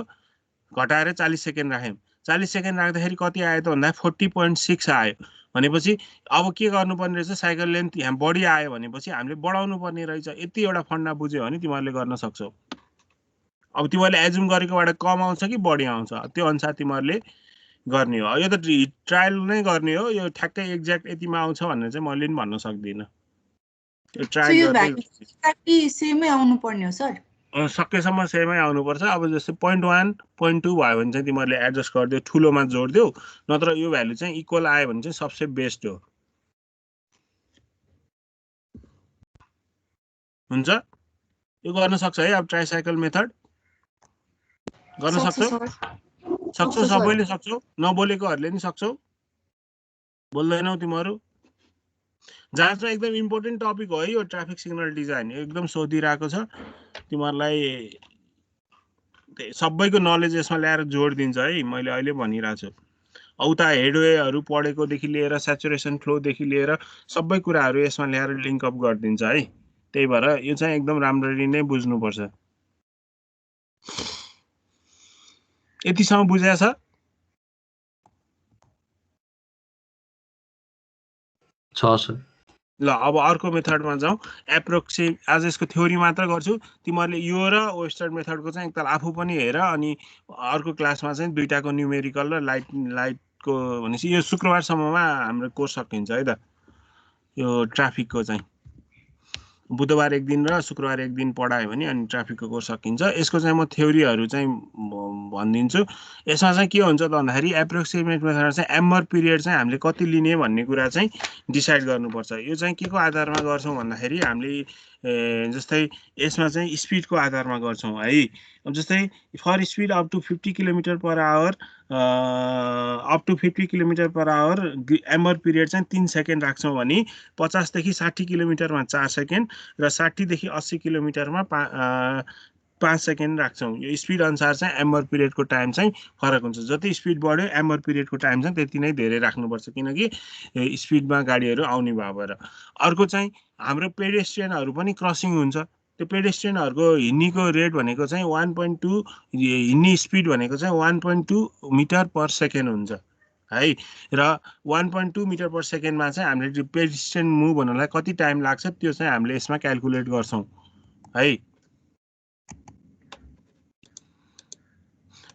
घटाएर 40 सेकेन्ड राख्यौँ। 40 सेकेन्ड राख्दाखेरि कति आयो त भन्दा 40.6 आयो भनेपछि अब के गर्नुपर्ने रहेछ? साइकल लेन्थ यहाँ बढी आयो भनेपछि हामीले बढाउनु पर्ने रहेछ। यति एउटा फन्डा बुझ्यो भने तिमीहरूले गर्न सक्छौ। अब तिमीहरूले एजुम गरेकोबाट कम आउँछ कि बढी आउँछ त्यो अनुसार तिमीहरूले गर्ने हो। यो त ट्रायल नै गर्ने हो, यो ठ्याक्कै एक्ज्याक्ट यतिमा आउँछ भनेर चाहिँ मैले पनि भन्न सक्दिनँ। त्यो ट्रायल गर्दै सेमै आउनु पर्ने हो सर? सकेसम्म सेमै आउनुपर्छ। अब जस्तै 0.1 0.2 भयो भने चाहिँ तिमीहरूले एडजस्ट गरिदियो, ठुलोमा जोडिदियो, नत्र यो भ्यालु चाहिँ इक्वल आयो भने चाहिँ सबसे बेस्ट हो। हुन्छ, यो गर्न सक्छ है? अब ट्राइसाइकल मेथड गर्न सक्छौ? सक्छौ, सबैले सक्छौ, नबोलेकोहरूले नि सक्छौ। बोल्दैनौ तिमीहरू? जाँचमा एकदम इम्पोर्टेन्ट टपिक हो है यो ट्राफिक सिग्नल डिजाइन, एकदम सोधिरहेको छ तिमीहरूलाई, सबैको नलेज यसमा ल्याएर जोड दिन्छ है। मैले अहिले भनिरहेको छु, उता हेडवेहरू पढेकोदेखि लिएर स्याचुरेसन फ्लोदेखि लिएर सबै कुराहरू यसमा ल्याएर लिङ्कअप गरिदिन्छ है। त्यही भएर यो चाहिँ एकदम राम्ररी नै बुझ्नुपर्छ। यतिसम्म बुझेको छ? छ सर। ल अब अर्को मेथडमा जाउँ। आज यसको थ्योरी मात्र गर्छु, तिमीहरूले यो र वेस्टर्न मेथडको चाहिँ एकताल आफू पनि हेर, अनि अर्को क्लासमा चाहिँ दुईटाको न्युमेरिकल र लाइटको भनेपछि यो शुक्रबारसम्ममा हाम्रो कोर्स सकिन्छ है त। यो ट्राफिकको चाहिँ बुधबार एक दिन र शुक्रबार एक दिन पढायो भने अनि ट्राफिकको कोर्स सकिन्छ। यसको चाहिँ म थ्योरीहरू चाहिँ भनिदिन्छु। यसमा चाहिँ के हुन्छ त भन्दाखेरि एप्रोक्सिमेट मेथडमा चाहिँ एम्बर पिरियड चाहिँ हामीले कति लिने भन्ने कुरा चाहिँ डिसाइड गर्नुपर्छ। यो चाहिँ के को आधारमा गर्छौँ भन्दाखेरि हामीले जस्तै यसमा चाहिँ स्पिडको आधारमा गर्छौँ है। अब जस्तै for speed up to 50 kilometre per hour, up to 50 kilometre per hour amber period चाहिँ 3 सेकेन्ड राख्छौँ भने 50 देखि 60 किलोमिटरमा 4 सेकेन्ड र 60 देखि 80 किलोमिटरमा 5 सेकेन्ड राख्छौँ। यो स्पिड अनुसार चाहिँ एम्बर पिरियडको टाइम चाहिँ फरक हुन्छ। जति स्पिड बढ्यो एम्बर पिरियडको टाइम चाहिँ त्यति नै धेरै राख्नुपर्छ, किनकि स्पिडमा गाडीहरू आउने भएर। अर्को चाहिँ हाम्रो पेडेस्ट्रियनहरू पनि क्रसिङ हुन्छ, त्यो पेडेस्ट्रियनहरूको हिँड्नेको रेट भनेको चाहिँ 1.2, हिँड्ने स्पिड भनेको चाहिँ 1.2 मिटर पर सेकेन्ड हुन्छ है। र 1.2 मिटर पर सेकेन्डमा चाहिँ हामीले पेडेस्ट्रियन मुभ हुनलाई कति टाइम लाग्छ त्यो चाहिँ हामीले यसमा क्यालकुलेट गर्छौँ है।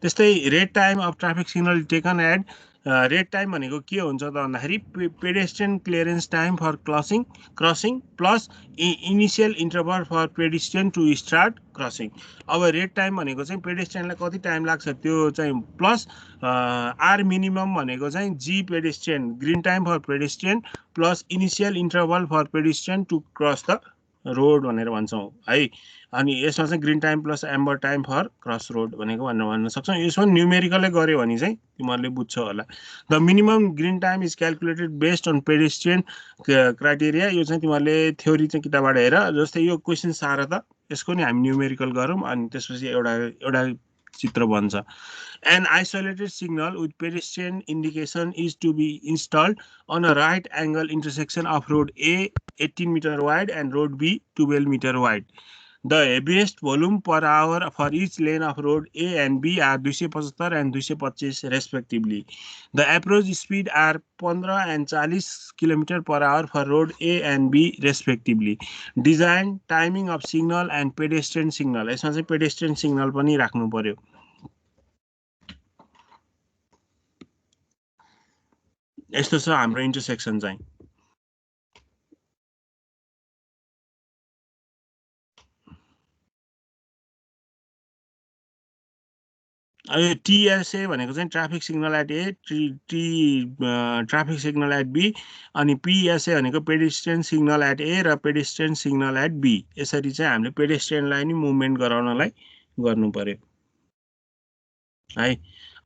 त्यस्तै red time of traffic signal taken at, red time भनेको के हुन्छ त भन्दाखेरि pedestrian clearance time for crossing plus initial interval for pedestrian to start crossing. अब रेड टाइम भनेको चाहिँ पेडेस्ट्रियनलाई कति टाइम लाग्छ त्यो चाहिँ प्लस आर मिनिमम भनेको चाहिँ G pedestrian green time for pedestrian plus initial interval for pedestrian to cross the road भनेर भन्छौँ है। अनि यसमा चाहिँ green time plus amber time for cross road भनेको भन्न सक्छौँ। यसमा न्युमेरिकलै गऱ्यो भने चाहिँ तिमीहरूले बुझ्छौ होला। The minimum green time is calculated based on pedestrian criteria. यो चाहिँ तिमीहरूले थ्योरी चाहिँ किताबबाट हेर। जस्तै यो क्वेसन सार त यसको नि हामी न्युमेरिकल गरौँ अनि त्यसपछि एउटा चित्र बन्छ। An isolated signal with pedestrian indication is to be installed on a right angle intersection of road A 18 meter wide and road B 12 meter wide. The heaviest volume per hour for each lane of road A and B are 275 and 225 respectively. The approach speed are 15 and 40 km per hour for road A and B respectively. Design, timing of signal and pedestrian signal. यसमा चाहिँ pedestrian signal पनि राख्नु पर्यो। यस्तो छ हाम्रो इन्टरसेक्सन चाहिँ। अब टिएसए भनेको चाहिँ traffic signal at A, traffic signal at B, अनि पिएसए भनेको पेडेस्ट्रियन सिग्नल एट ए र पेडेस्ट्रियन सिग्नल एट बी। यसरी चाहिँ हामीले पेडेस्ट्रियनलाई नि मुभमेन्ट गराउनलाई गर्नु पर्यो है।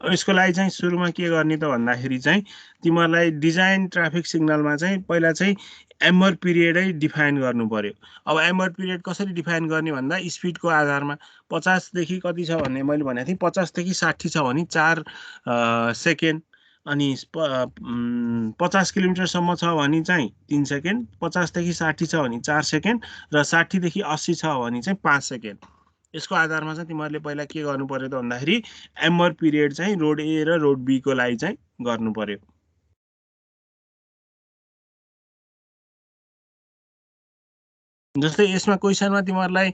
अब यसको लागि चाहिँ सुरुमा के गर्ने त भन्दाखेरि चाहिँ तिमीहरूलाई डिजाइन ट्राफिक सिग्नलमा चाहिँ पहिला चाहिँ एम्बर पिरियडै डिफाइन गर्नु पर्यो। अब एम्बर पिरियड कसरी डिफाइन गर्ने भन्दा स्पिडको आधारमा 50 देखि कति छ भन्ने मैले भनेको थिएँ, 50 देखि 60 छ भने 4 सेकेन्ड, अनि 50 किलोमिटरसम्म छ भने चाहिँ 3 सेकेन्ड, 50 देखि 60 छ भने 4 सेकेन्ड, र 60 देखि 80 छ भने चाहिँ 5 सेकेन्ड। यसको आधारमा चाहिँ तिमीहरूले पहिला के गर्नु पर्यो त भन्दाखेरि एम्बर पिरियड चाहिँ रोड ए र रोड बी को लागि चाहिँ गर्नु पर्यो। जस्तै यसमा क्वेसनमा तिमीहरूलाई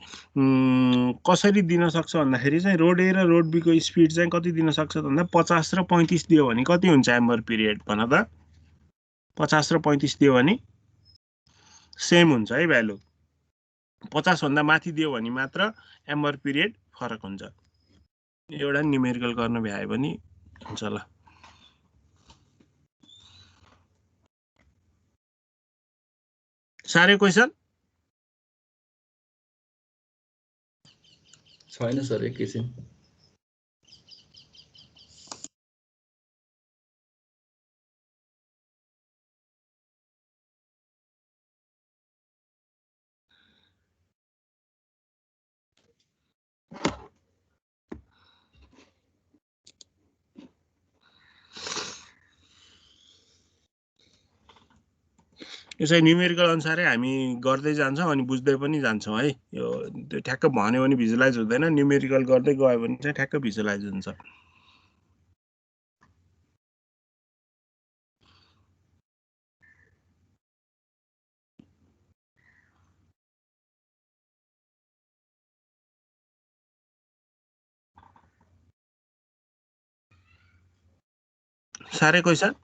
कसरी दिन सक्छ भन्दाखेरि चाहिँ रोड ए र रोड बी को स्पिड चाहिँ कति दिन सक्छ भन्दा 50 र 35 दियो भने कति हुन्छ एम्बर पिरियड भन त? 50 र 35 दियो भने सेम हुन्छ है भ्यालु। 50 भन्दा माथि दियो भने मात्र एम्बर पिरियड फरक हुन्छ। एउटा न्युमेरिकल गर्न भ्याए पनि हुन्छ ल। साह्रै क्वेसन छैन सर एकैछिन। यो चाहिँ न्युमेरिकल अनुसारै हामी गर्दै जान्छौँ अनि बुझ्दै पनि जान्छौँ है। यो ठ्याक्क भन्यो भने भिजुलाइज हुँदैन, न्युमेरिकल गर्दै गयो भने चाहिँ ठ्याक्क भिजुलाइज हुन्छ। साह्रै क्वेसन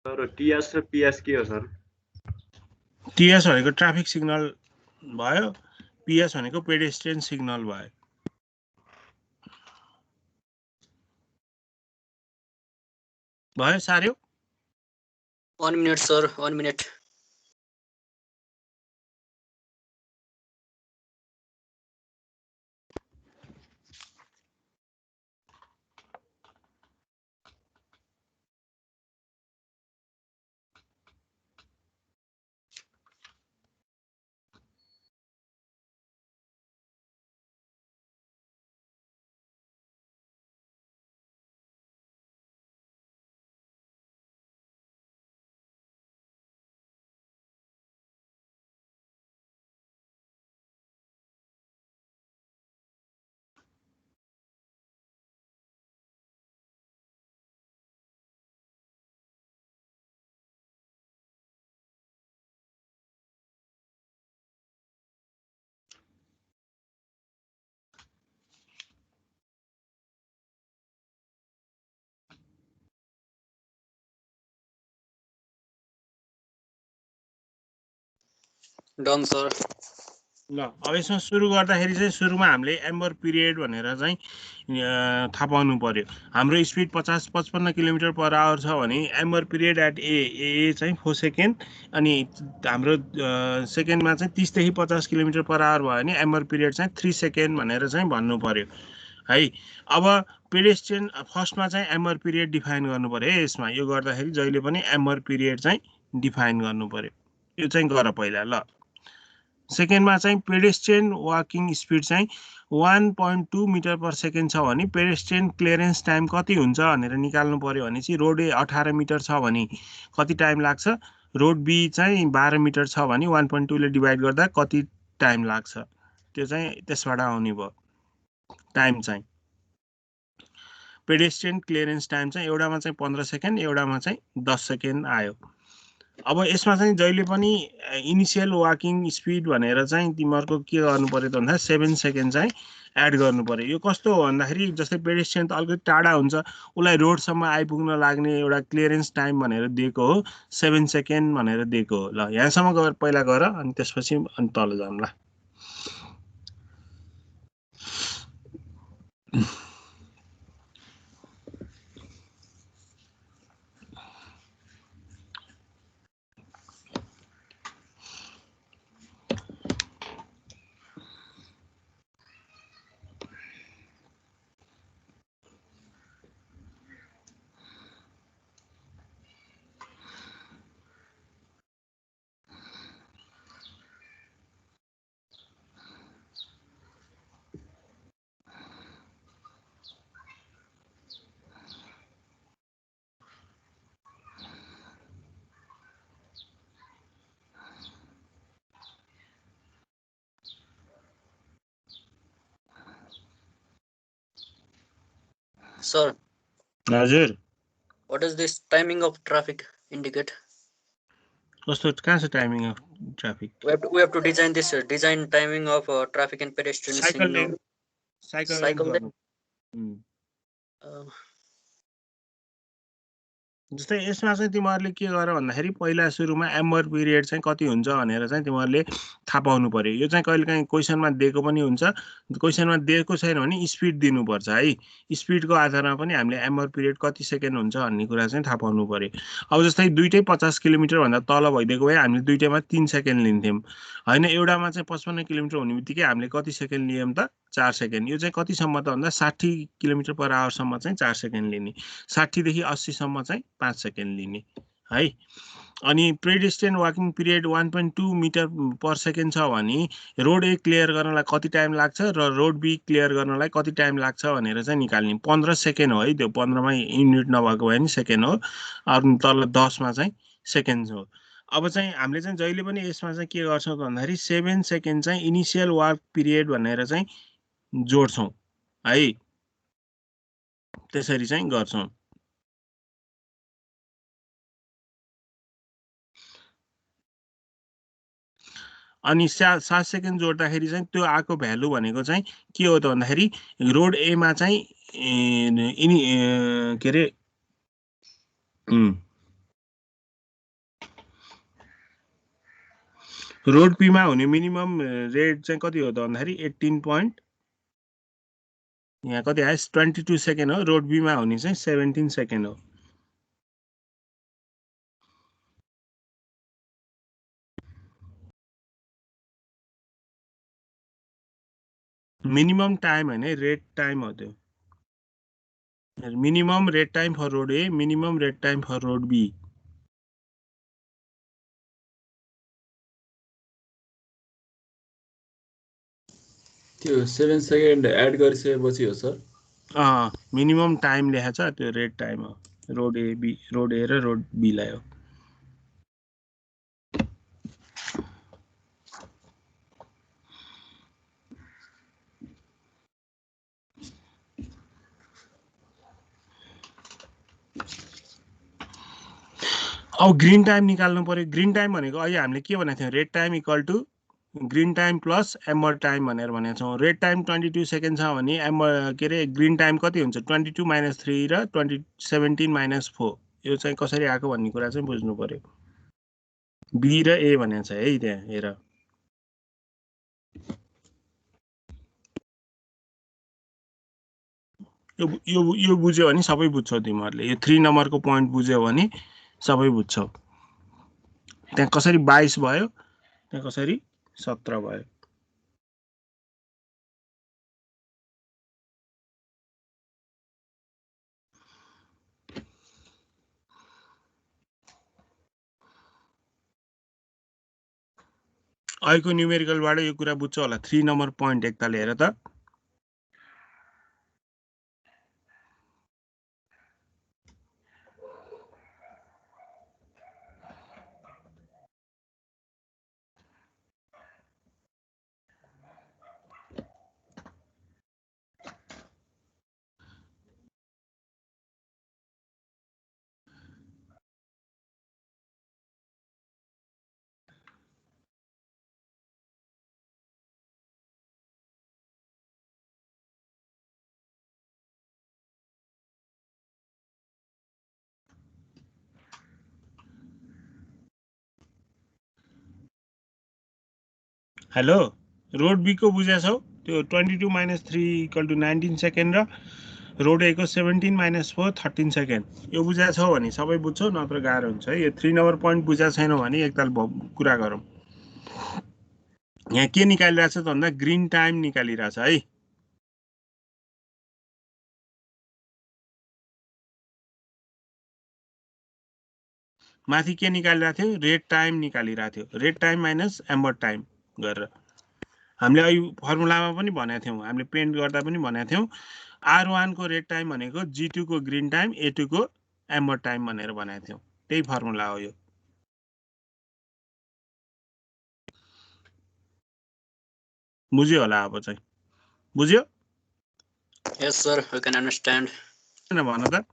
सर टिएस र पिएस के हो सर? टिएस भनेको ट्राफिक सिग्नल भयो, पिएस भनेको पेडेस्ट्रियन सिग्नल भयो। भयो सार्यो? 1 minute sir, 1 minute। Done sir. ल अब यसमा सुरु गर्दाखेरि चाहिँ सुरुमा हामीले एम्बर पिरियड भनेर चाहिँ थाहा पाउनु पर्यो। हाम्रो स्पिड 50-55 किलोमिटर पर आवर छ भने एम्बर पिरियड एट ए चाहिँ 4 सेकेन्ड, अनि हाम्रो सेकेन्डमा चाहिँ 30 देखि 50 किलोमिटर पर आवर भयो भने एम्बर पिरियड चाहिँ 3 सेकेन्ड भनेर चाहिँ भन्नु पर्यो है। अब पेडेस्ट्रियन फर्स्टमा चाहिँ एम्बर पिरियड डिफाइन गर्नु पर्यो है। यसमा यो गर्दाखेरि जहिले पनि एम्बर पिरियड चाहिँ डिफाइन गर्नु पर्यो। यो चाहिँ गर पहिला। ल सेकेन्डमा चाहिँ पेडेस्ट्रियन वाकिङ स्पिड चाहिँ 1.2 मिटर पर सेकेन्ड छ भने पेडेस्ट्रियन क्लियरेन्स टाइम कति हुन्छ भनेर निकाल्नु पर्यो भने चाहिँ रोड ए 18 मिटर छ भने कति टाइम लाग्छ, रोड बी चाहिँ 12 मिटर छ भने 1.2 ले डिभाइड गर्दा कति टाइम लाग्छ, त्यो चाहिँ त्यसबाट आउने भयो टाइम चाहिँ। पेडेस्ट्रियन क्लियरेन्स टाइम चाहिँ एउटामा चाहिँ 15 सेकेन्ड, एउटामा चाहिँ 10 सेकेन्ड आयो। अब यसमा चाहिँ जहिले पनि इनिसियल वाकिङ स्पिड भनेर चाहिँ तिमीहरूको के गर्नु पर्यो त भन्दा 7 सेकेन्ड चाहिँ एड गर्नु पर्यो। यो कस्तो हो भन्दाखेरि जस्तै पेडेस्ट्रियन त अलिकति टाढा हुन्छ, उसलाई रोडसम्म आइपुग्न लाग्ने एउटा क्लियरेन्स टाइम भनेर दिएको हो 7 सेकेन्ड भनेर दिएको हो। ल यहाँसम्म गएर पहिला गर अनि त्यसपछि अनि तल जाउँला। Sir, हजुर what is this timing of traffic indicate? कस्तो कहाँ छ timing of traffic? We have to design this design timing of traffic and pedestrians cycle in length cycle cycle length length. गर्नु। जस्तै यसमा चाहिँ तिमीहरूले के गर भन्दाखेरि पहिला सुरुमा एम्बर पिरियड चाहिँ कति हुन्छ भनेर चाहिँ तिमीहरूले थाहा पाउनु पर्यो। यो चाहिँ कहिलेकाहीँ क्वेसनमा दिएको पनि हुन्छ, क्वेसनमा दिएको छैन भने स्पिड दिनुपर्छ है। स्पिडको आधारमा पनि हामीले एम्बर पिरियड कति सेकेन्ड हुन्छ भन्ने कुरा चाहिँ थाहा पाउनु पर्यो। अब जस्तै दुइटै 50 किलोमिटर भन्दा तल भइदिएको भए हामीले दुइटैमा 3 सेकेन्ड लिन्थ्यौँ होइन। एउटामा चाहिँ 55 किलोमिटर हुने बित्तिकै हामीले कति सेकेन्ड लियौँ त? 4 सेकेन्ड। यो चाहिँ कतिसम्म त भन्दा 60 किलोमिटर पर आवरसम्म चाहिँ 4 सेकेन्ड लिने, 60 देखि 80 सम्म चाहिँ 5 सेकेन्ड लिने है। अनि pedestrian walking period 1.2 metre per second छ भने रोड ए क्लियर गर्नलाई कति टाइम लाग्छ र रोड बी क्लियर गर्नलाई कति टाइम लाग्छ भनेर चाहिँ निकाल्ने। 15 सेकेन्ड हो है, त्यो 15मा युनिट नभएको भए नि सेकेन्ड हो, अरू तल 10मा चाहिँ सेकेन्ड हो। अब चाहिँ हामीले चाहिँ जहिले पनि यसमा चाहिँ के गर्छौँ भन्दाखेरि 7 सेकेन्ड चाहिँ इनिसियल वर्क पिरियड भनेर चाहिँ जोड्छौँ है, त्यसरी चाहिँ गर्छौँ। अनि 7 सेकेन्ड जोड्दाखेरि चाहिँ त्यो आएको भ्यालु भनेको चाहिँ के हो त भन्दाखेरि रोड एमा चाहिँ के अरे रोड पीमा हुने मिनिमम रेट चाहिँ कति हो त भन्दाखेरि 18 यहाँ कति आयो 22 सेकेन्ड हो, रोड बीमा हुने चाहिँ 17 सेकेन्ड हो। मिनिमम टाइम होइन, रेट टाइम हो त्यो। Minimum red time for road A, minimum red time for road B. त्यो 7 सेकेन्ड एड गरिसकेपछि हो सर? मिनिमम टाइम लेखा छ, त्यो रेट टाइम हो। रोड ए र रोड बीलाई हो। अब ग्रीन टाइम निकाल्नु पर्यो। ग्रीन टाइम भनेको अहिले हामीले के भनेको थियौँ, red time equal to green time plus amber time भनेर भनेको छौँ। रेड टाइम 22 सेकेन्ड छ भने एम्बर के अरे ग्रीन टाइम कति हुन्छ 22 - 3 र 17 - 4। यो चाहिँ कसरी आएको भन्ने कुरा चाहिँ बुझ्नु पर्यो। बी र ए भनेको छ है त्यहाँ हेर। यो बुझ्यो भने सबै बुझ्छौ तिमीहरूले। यो 3 नम्बरको पोइन्ट बुझ्यो भने सबै बुझ्छौ। त्यहाँ कसरी 22 भयो, त्यहाँ कसरी 17 भयो। अहिलेको न्युमेरिकलबाट यो कुरा बुझ्छौ होला। 3 नम्बर पोइन्ट एकताल हेर त। हेलो, रोड बी को बुझेछौ? त्यो 22 - 3 = 19 सेकेन्ड र रोड ए को 17 - 4 13 सेकेन्ड। यो बुझेछौ भने सबै बुझ्छौ, नत्र गाह्रो हुन्छ है। यो 3 नम्बर पोइन्ट बुझेको छैनौ भने एकताल कुरा गरौँ। यहाँ के निकालिरहेछ त भन्दा ग्रीन टाइम निकालिरहेछ है। माथि के निकालिरहेको थियो? रेड टाइम निकालिरहेको थियो। Red time minus amber time गरेर हामीले अहिले फर्मुलामा पनि भनेको थियौँ, हामीले पेन्ट गर्दा पनि भनेको थियौँ। R1 को रेड टाइम भनेको G2 को ग्रीन टाइम, A2 को एम्बर टाइम भनेर भनेको थियौँ। त्यही फर्मुला हो यो। बुझ्यो होला अब चाहिँ? बुझ्यो? Yes, sir. I can understand. भन त।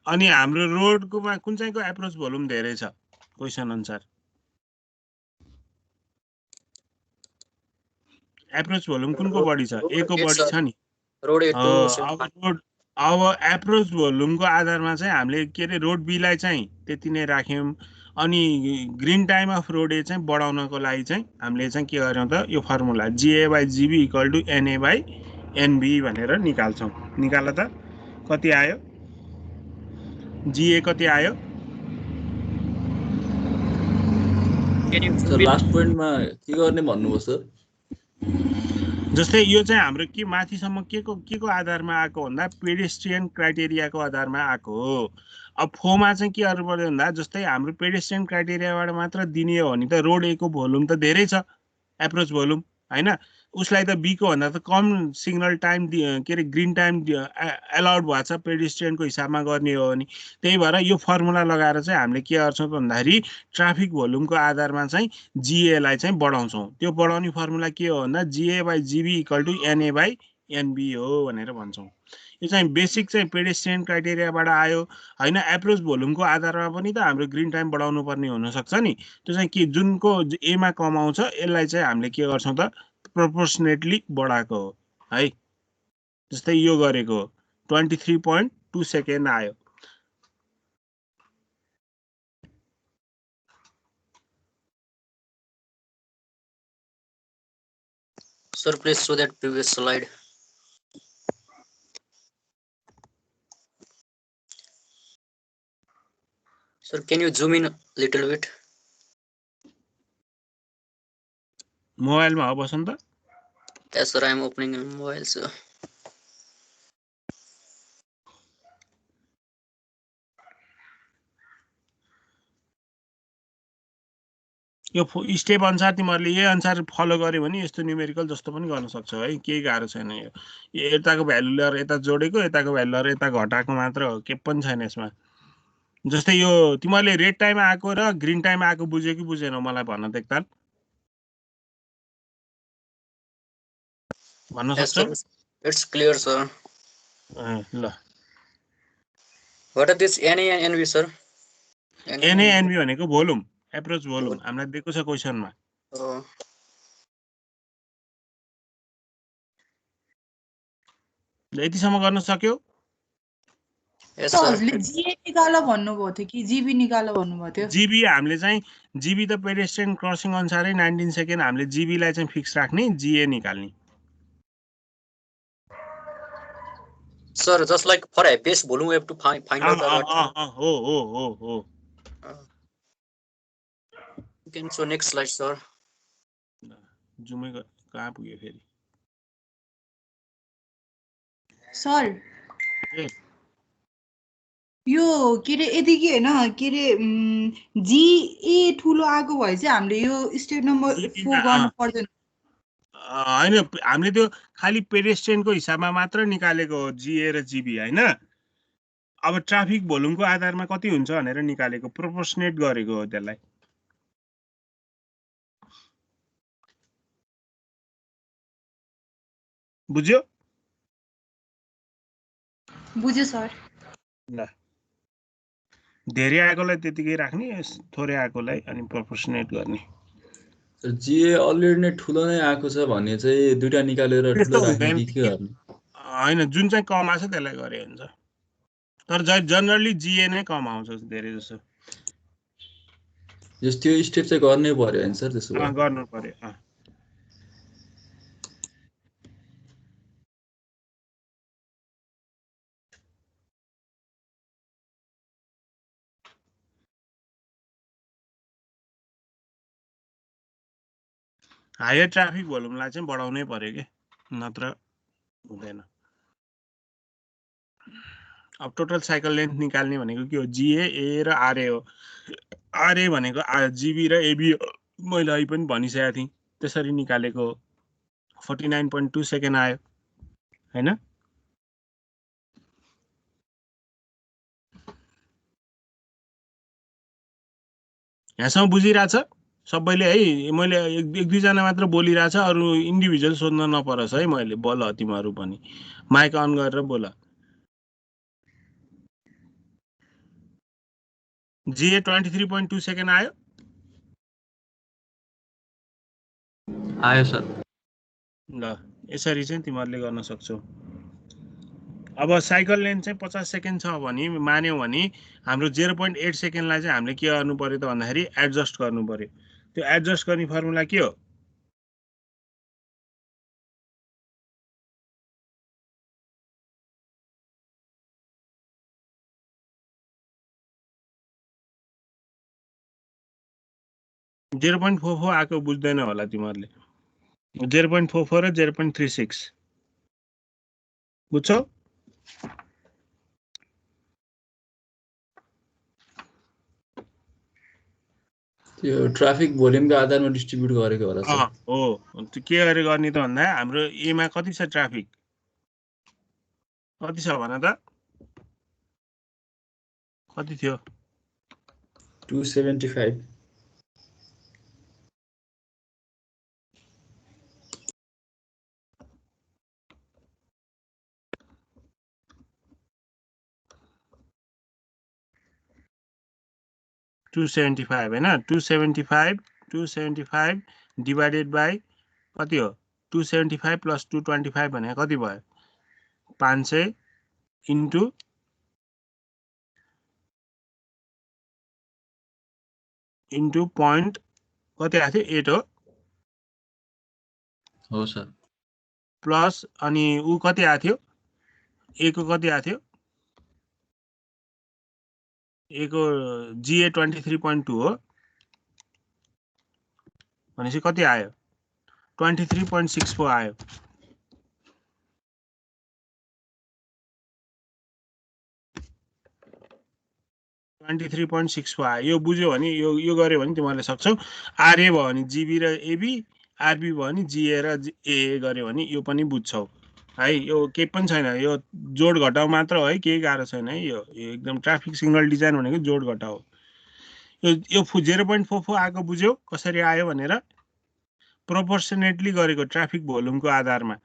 अनि हाम्रो रोडकोमा कुन चाहिँको एप्रोच भोल्युम धेरै छ क्वेसन अनुसार? एप्रोच भोल्युम कुनको बढी छ? ए को बढी छ नि। रोड अब एप्रोच भोल्युमको आधारमा चाहिँ हामीले के अरे रोड बी लाई चाहिँ त्यति नै राख्यौँ। अनि ग्रीन टाइम अफ रोड ए चाहिँ बढाउनको लागि चाहिँ हामीले चाहिँ के गर्यौँ त? यो फर्मुला GA/GB = NA/NB भनेर निकाल्छौँ। निकाल त कति आयो? GA कति आयो? सर लास्ट पोइन्टमा के गर्ने भन्नुभयो सर? जस्तै यो चाहिँ हाम्रो के माथिसम्म के को आधारमा आएको भन्दा पेडेस्ट्रियन क्राइटेरियाको आधारमा आएको हो। अब फोमा चाहिँ के गर्नु पर्यो भन्दा जस्तै हाम्रो पेडेस्ट्रियन क्राइटेरियाबाट मात्र दिने हो भने त रोड ए को भोल्युम त धेरै छ, एप्रोच भोल्युम हैन। उसलाई त बी को भन्दा त कम सिग्नल टाइम के अरे ग्रीन टाइम एलाउड भएको छ पेडेस्ट्रियनको हिसाबमा गर्ने हो भने। त्यही भएर यो फर्मुला लगाएर चाहिँ हामीले के गर्छौँ भन्दाखेरि ट्राफिक भोल्युमको आधारमा चाहिँ GA लाई चाहिँ बढाउँछौँ। त्यो बढाउने फर्मुला के हो भन्दा GA/GB = NA/NB हो भनेर भन्छौँ। यो चाहिँ बेसिक चाहिँ पेडेस्ट्रियन क्राइटेरियाबाट आयो हैन। एप्रोच भोल्युमको आधारमा पनि त हाम्रो ग्रीन टाइम बढाउनु पर्ने हुनसक्छ नि। त्यो चाहिँ के जुनको एमा कम आउँछ यसलाई चाहिँ हामीले के गर्छौँ त? प्रोपोर्सनेटली बढाएको हो है। जस्तै यो गरेको 23.2 सेकेन्ड आयो। Sir, please show that previous slide. Sir, can you zoom in a little bit? मोबाइलमा हो बसन्त? Yes, sir. I am opening in mobile, sir. यो स्टेप अनुसार तिमीहरूले यही अनुसार फलो गर्यो भने यस्तो न्युमेरिकल जस्तो पनि गर्न सक्छौ है। केही गाह्रो छैन यो। यताको भ्यालु लिएर यता जोडेको, यताको भ्यालु लिएर यता घटाएको मात्र हो, के पनि छैन यसमा। जस्तै यो तिमीहरूले रेड टाइम आएको र ग्रीन टाइम आएको बुझ्यो कि बुझेनौ मलाई भन्न त एकताल? भन्न Yes, सक्छौ? sir. It's clear, sir. ल, What are this NA and NB, sir? NA/NB भनेको भोल्युम, एप्रोच भोल्युम हामीलाई दिएको छ क्वेसनमा। यतिसम्म गर्न सक्यौ? यस त सर हजुरले जिए निकाल भन्नुभएको थियो कि जिबी निकाल भन्नुभएको थियो? जिबी हामीले चाहिँ जिबी त पेडेस्ट्रियन क्रसिङ अनुसारै 19 सेकेन्ड हामीले जिबीलाई चाहिँ फिक्स राख्ने, जिए निकाल्ने। Sir just like for highest volume we have to find out the हो You can show next slide, sir. जुमै कहाँ पुग्यो फेरि? सर ए यो के अरे यदि के होइन के अरे जिए ठुलो आएको भए चाहिँ हामीले यो स्टेप नम्बर 4 गर्नु पर्दैन? होइन, हामीले त्यो खालि पेडेस्ट्रियनको हिसाबमा मात्र निकालेको हो, जिए र जिबी होइन। अब ट्राफिक भोल्युमको आधारमा कति हुन्छ भनेर निकालेको, प्रोपोर्सनेट गरेको हो त्यसलाई। बुझ्यो? बुझ्यो सर। ल, धेरै आएकोलाई त्यतिकै राख्ने, थोरै आएकोलाई अनि प्रोपोर्सनेट गर्ने। जिए अलरेडी नै ठुलो नै आएको छ भने चाहिँ दुईटा निकालेर ठुलो राख्ने कि के गर्ने? होइन, जुन चाहिँ कम आएको छ त्यसलाई गरे हुन्छ, तर जनरली जिए नै कम आउँछ धेरै जसो। त्यो स्टेप चाहिँ गर्नै पर्यो होइन सर? त्यसो भए गर्नु पर्यो। हायर ट्राफिक भोल्युमलाई चाहिँ बढाउनै पर्यो कि, नत्र हुँदैन। अब टोटल साइकल लेन्थ निकाल्ने भनेको के हो? जिए, ए र आरए हो। आरए भनेको जिबी र एबी मैले अहिले पनि भनिसकेको थिएँ, त्यसरी निकालेको 49.2 सेकेन्ड आयो होइन। यहाँसम्म बुझिरहेछ सबैले है? मैले एक दुईजना मात्र बोलिरहेछ, अरू इन्डिभिजुअल सोध्न नपरोस् है। मैले बोल तिमीहरू पनि माइक अन गरेर बोल। जिए 23.2 सेकेन्ड आयो। आयो सर। ल, यसरी चाहिँ तिमीहरूले गर्न सक्छौ। अब साइकल लेन्थ चाहिँ 50 सेकेन्ड छ भने मान्यौ भने हाम्रो 0.8 सेकेन्डलाई चाहिँ हामीले के गर्नु पर्यो त भन्दाखेरि एडजस्ट गर्नु पर्यो। त्यो एडजस्ट गर्ने फर्मुला के हो? जेरो 0.44 आएको बुझ्दैन होला तिमीहरूले। 0.44 र 0.36 बुझ्छौ? त्यो ट्राफिक भोल्युमको आधारमा डिस्ट्रिब्युट गरेको होला सर। हो, त्यो के गरे गर्ने त भन्दा हाम्रो एमा कति छ ट्राफिक? कति छ भन त? कति थियो? 275। होइन, 275 डिभाइडेड बाई कति हो? 275 प्लस 225 भनेको कति भयो? 500 इन्टु पोइन्ट कति आएको थियो? 8 हो। हो सर। प्लस अनि ऊ कति आएको थियो? ए को कति आएको थियो? ए को जिए 23.2 हो भनेपछि कति आयो? 23.64 आयो। यो बुझ्यो भने यो गर्यो भने तिमीहरूले सक्छौ। आरए भयो भने जिबी र एबी, आरबी भयो भने जिए र ए गर्यो भने यो पनि बुझ्छौ है। यो केही पनि छैन, यो जोड घटाउ मात्र हो है, केही गाह्रो छैन है। यो एकदम ट्राफिक सिग्नल डिजाइन भनेको जोड घटाउ। यो 0.44 आएको बुझ्यौ कसरी आयो भनेर? प्रोपोर्सनेटली गरेको ट्राफिक भोल्युमको आधारमा।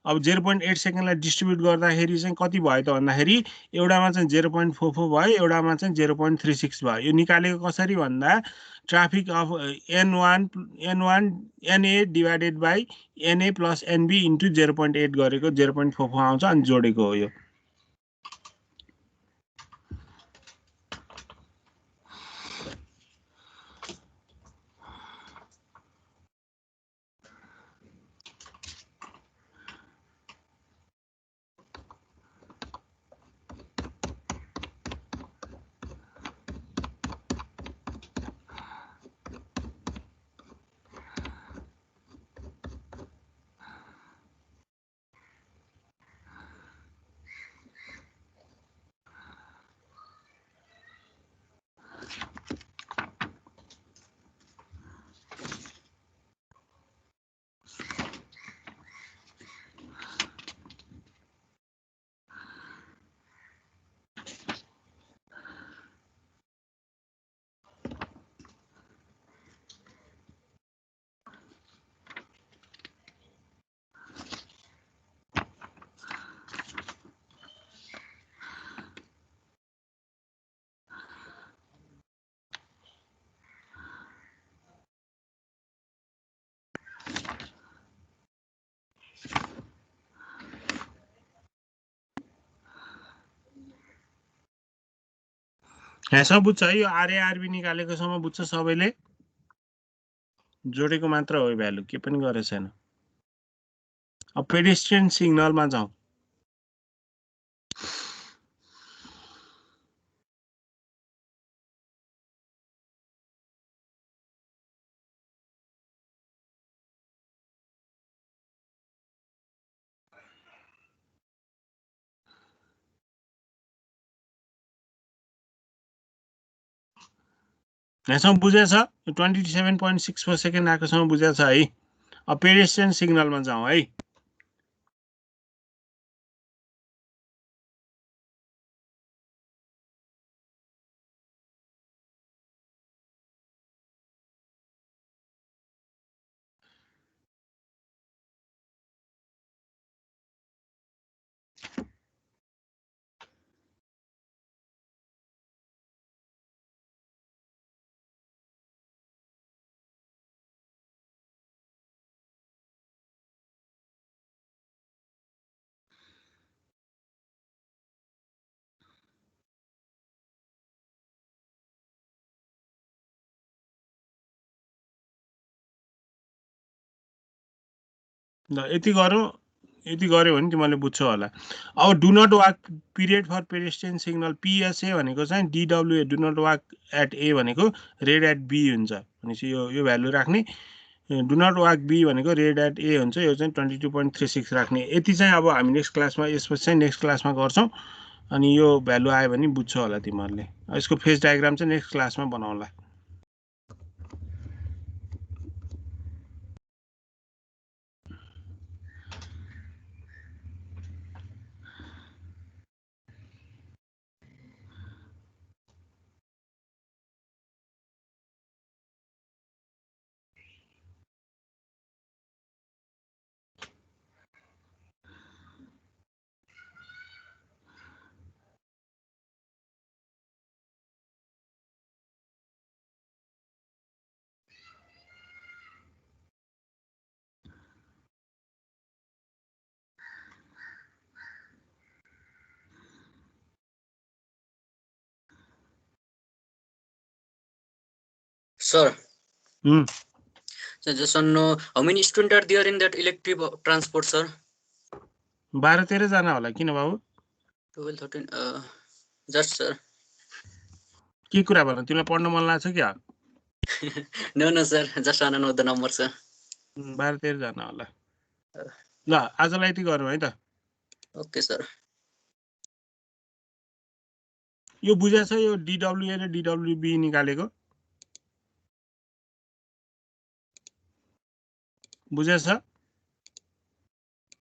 अब 0.8 सेकेन्डलाई डिस्ट्रिब्युट गर्दाखेरि चाहिँ कति भयो त भन्दाखेरि एउटामा चाहिँ 0.44 भयो, एउटामा चाहिँ 0.36 भयो। यो निकालेको कसरी भन्दा traffic of NA divided by NA plus NB into 0.8 गरेको 0.44 आउँछ अनि जोडेको हो यो। यहाँसम्म बुझ्छ है यो आरएआरबी निकालेकोसम्म बुझ्छ सबैले जोडेको मात्र हो यो भ्यालु के पनि गरेको छैन अब पेडेस्ट्रियन सिग्नलमा जाउँ यहाँसम्म बुझेछ 27.64 सेकेन्ड आएकोसम्म बुझेछ है अब पेडेस्ट्रियन सिग्नलमा जाउँ है ल यति गऱ्यो भने तिमीले बुझ्छौ होला अब do not walk period for pedestrian signal PSA भनेको चाहिँ DWA do not walk at A भनेको रेड एट बी हुन्छ भनेपछि यो भ्यालु राख्ने डु नट वाक बी भनेको रेड एट ए हुन्छ यो चाहिँ 22.36 राख्ने यति चाहिँ अब हामी नेक्स्ट क्लासमा यसपछि चाहिँ नेक्स्ट क्लासमा गर्छौँ अनि यो भ्यालु आयो भने बुझ्छौ होला तिमीहरूले यसको फेज डायग्राम चाहिँ नेक्स्ट क्लासमा बनाउँला Sir, so just want to know how many students are there in that elective transport, sir? 12-13 जना होला किन बाबु 12, 13, just sir. के कुरा भन तिमीलाई पढ्न मन लाग्छ क्या No, sir. Just want to know the number, sir. 12-13 जना होला ल आजलाई यति गरौँ है त Okay, sir. यो बुझेछ यो डिडब्ल्युए र डिडब्ल्युबी निकालेको बुझेछ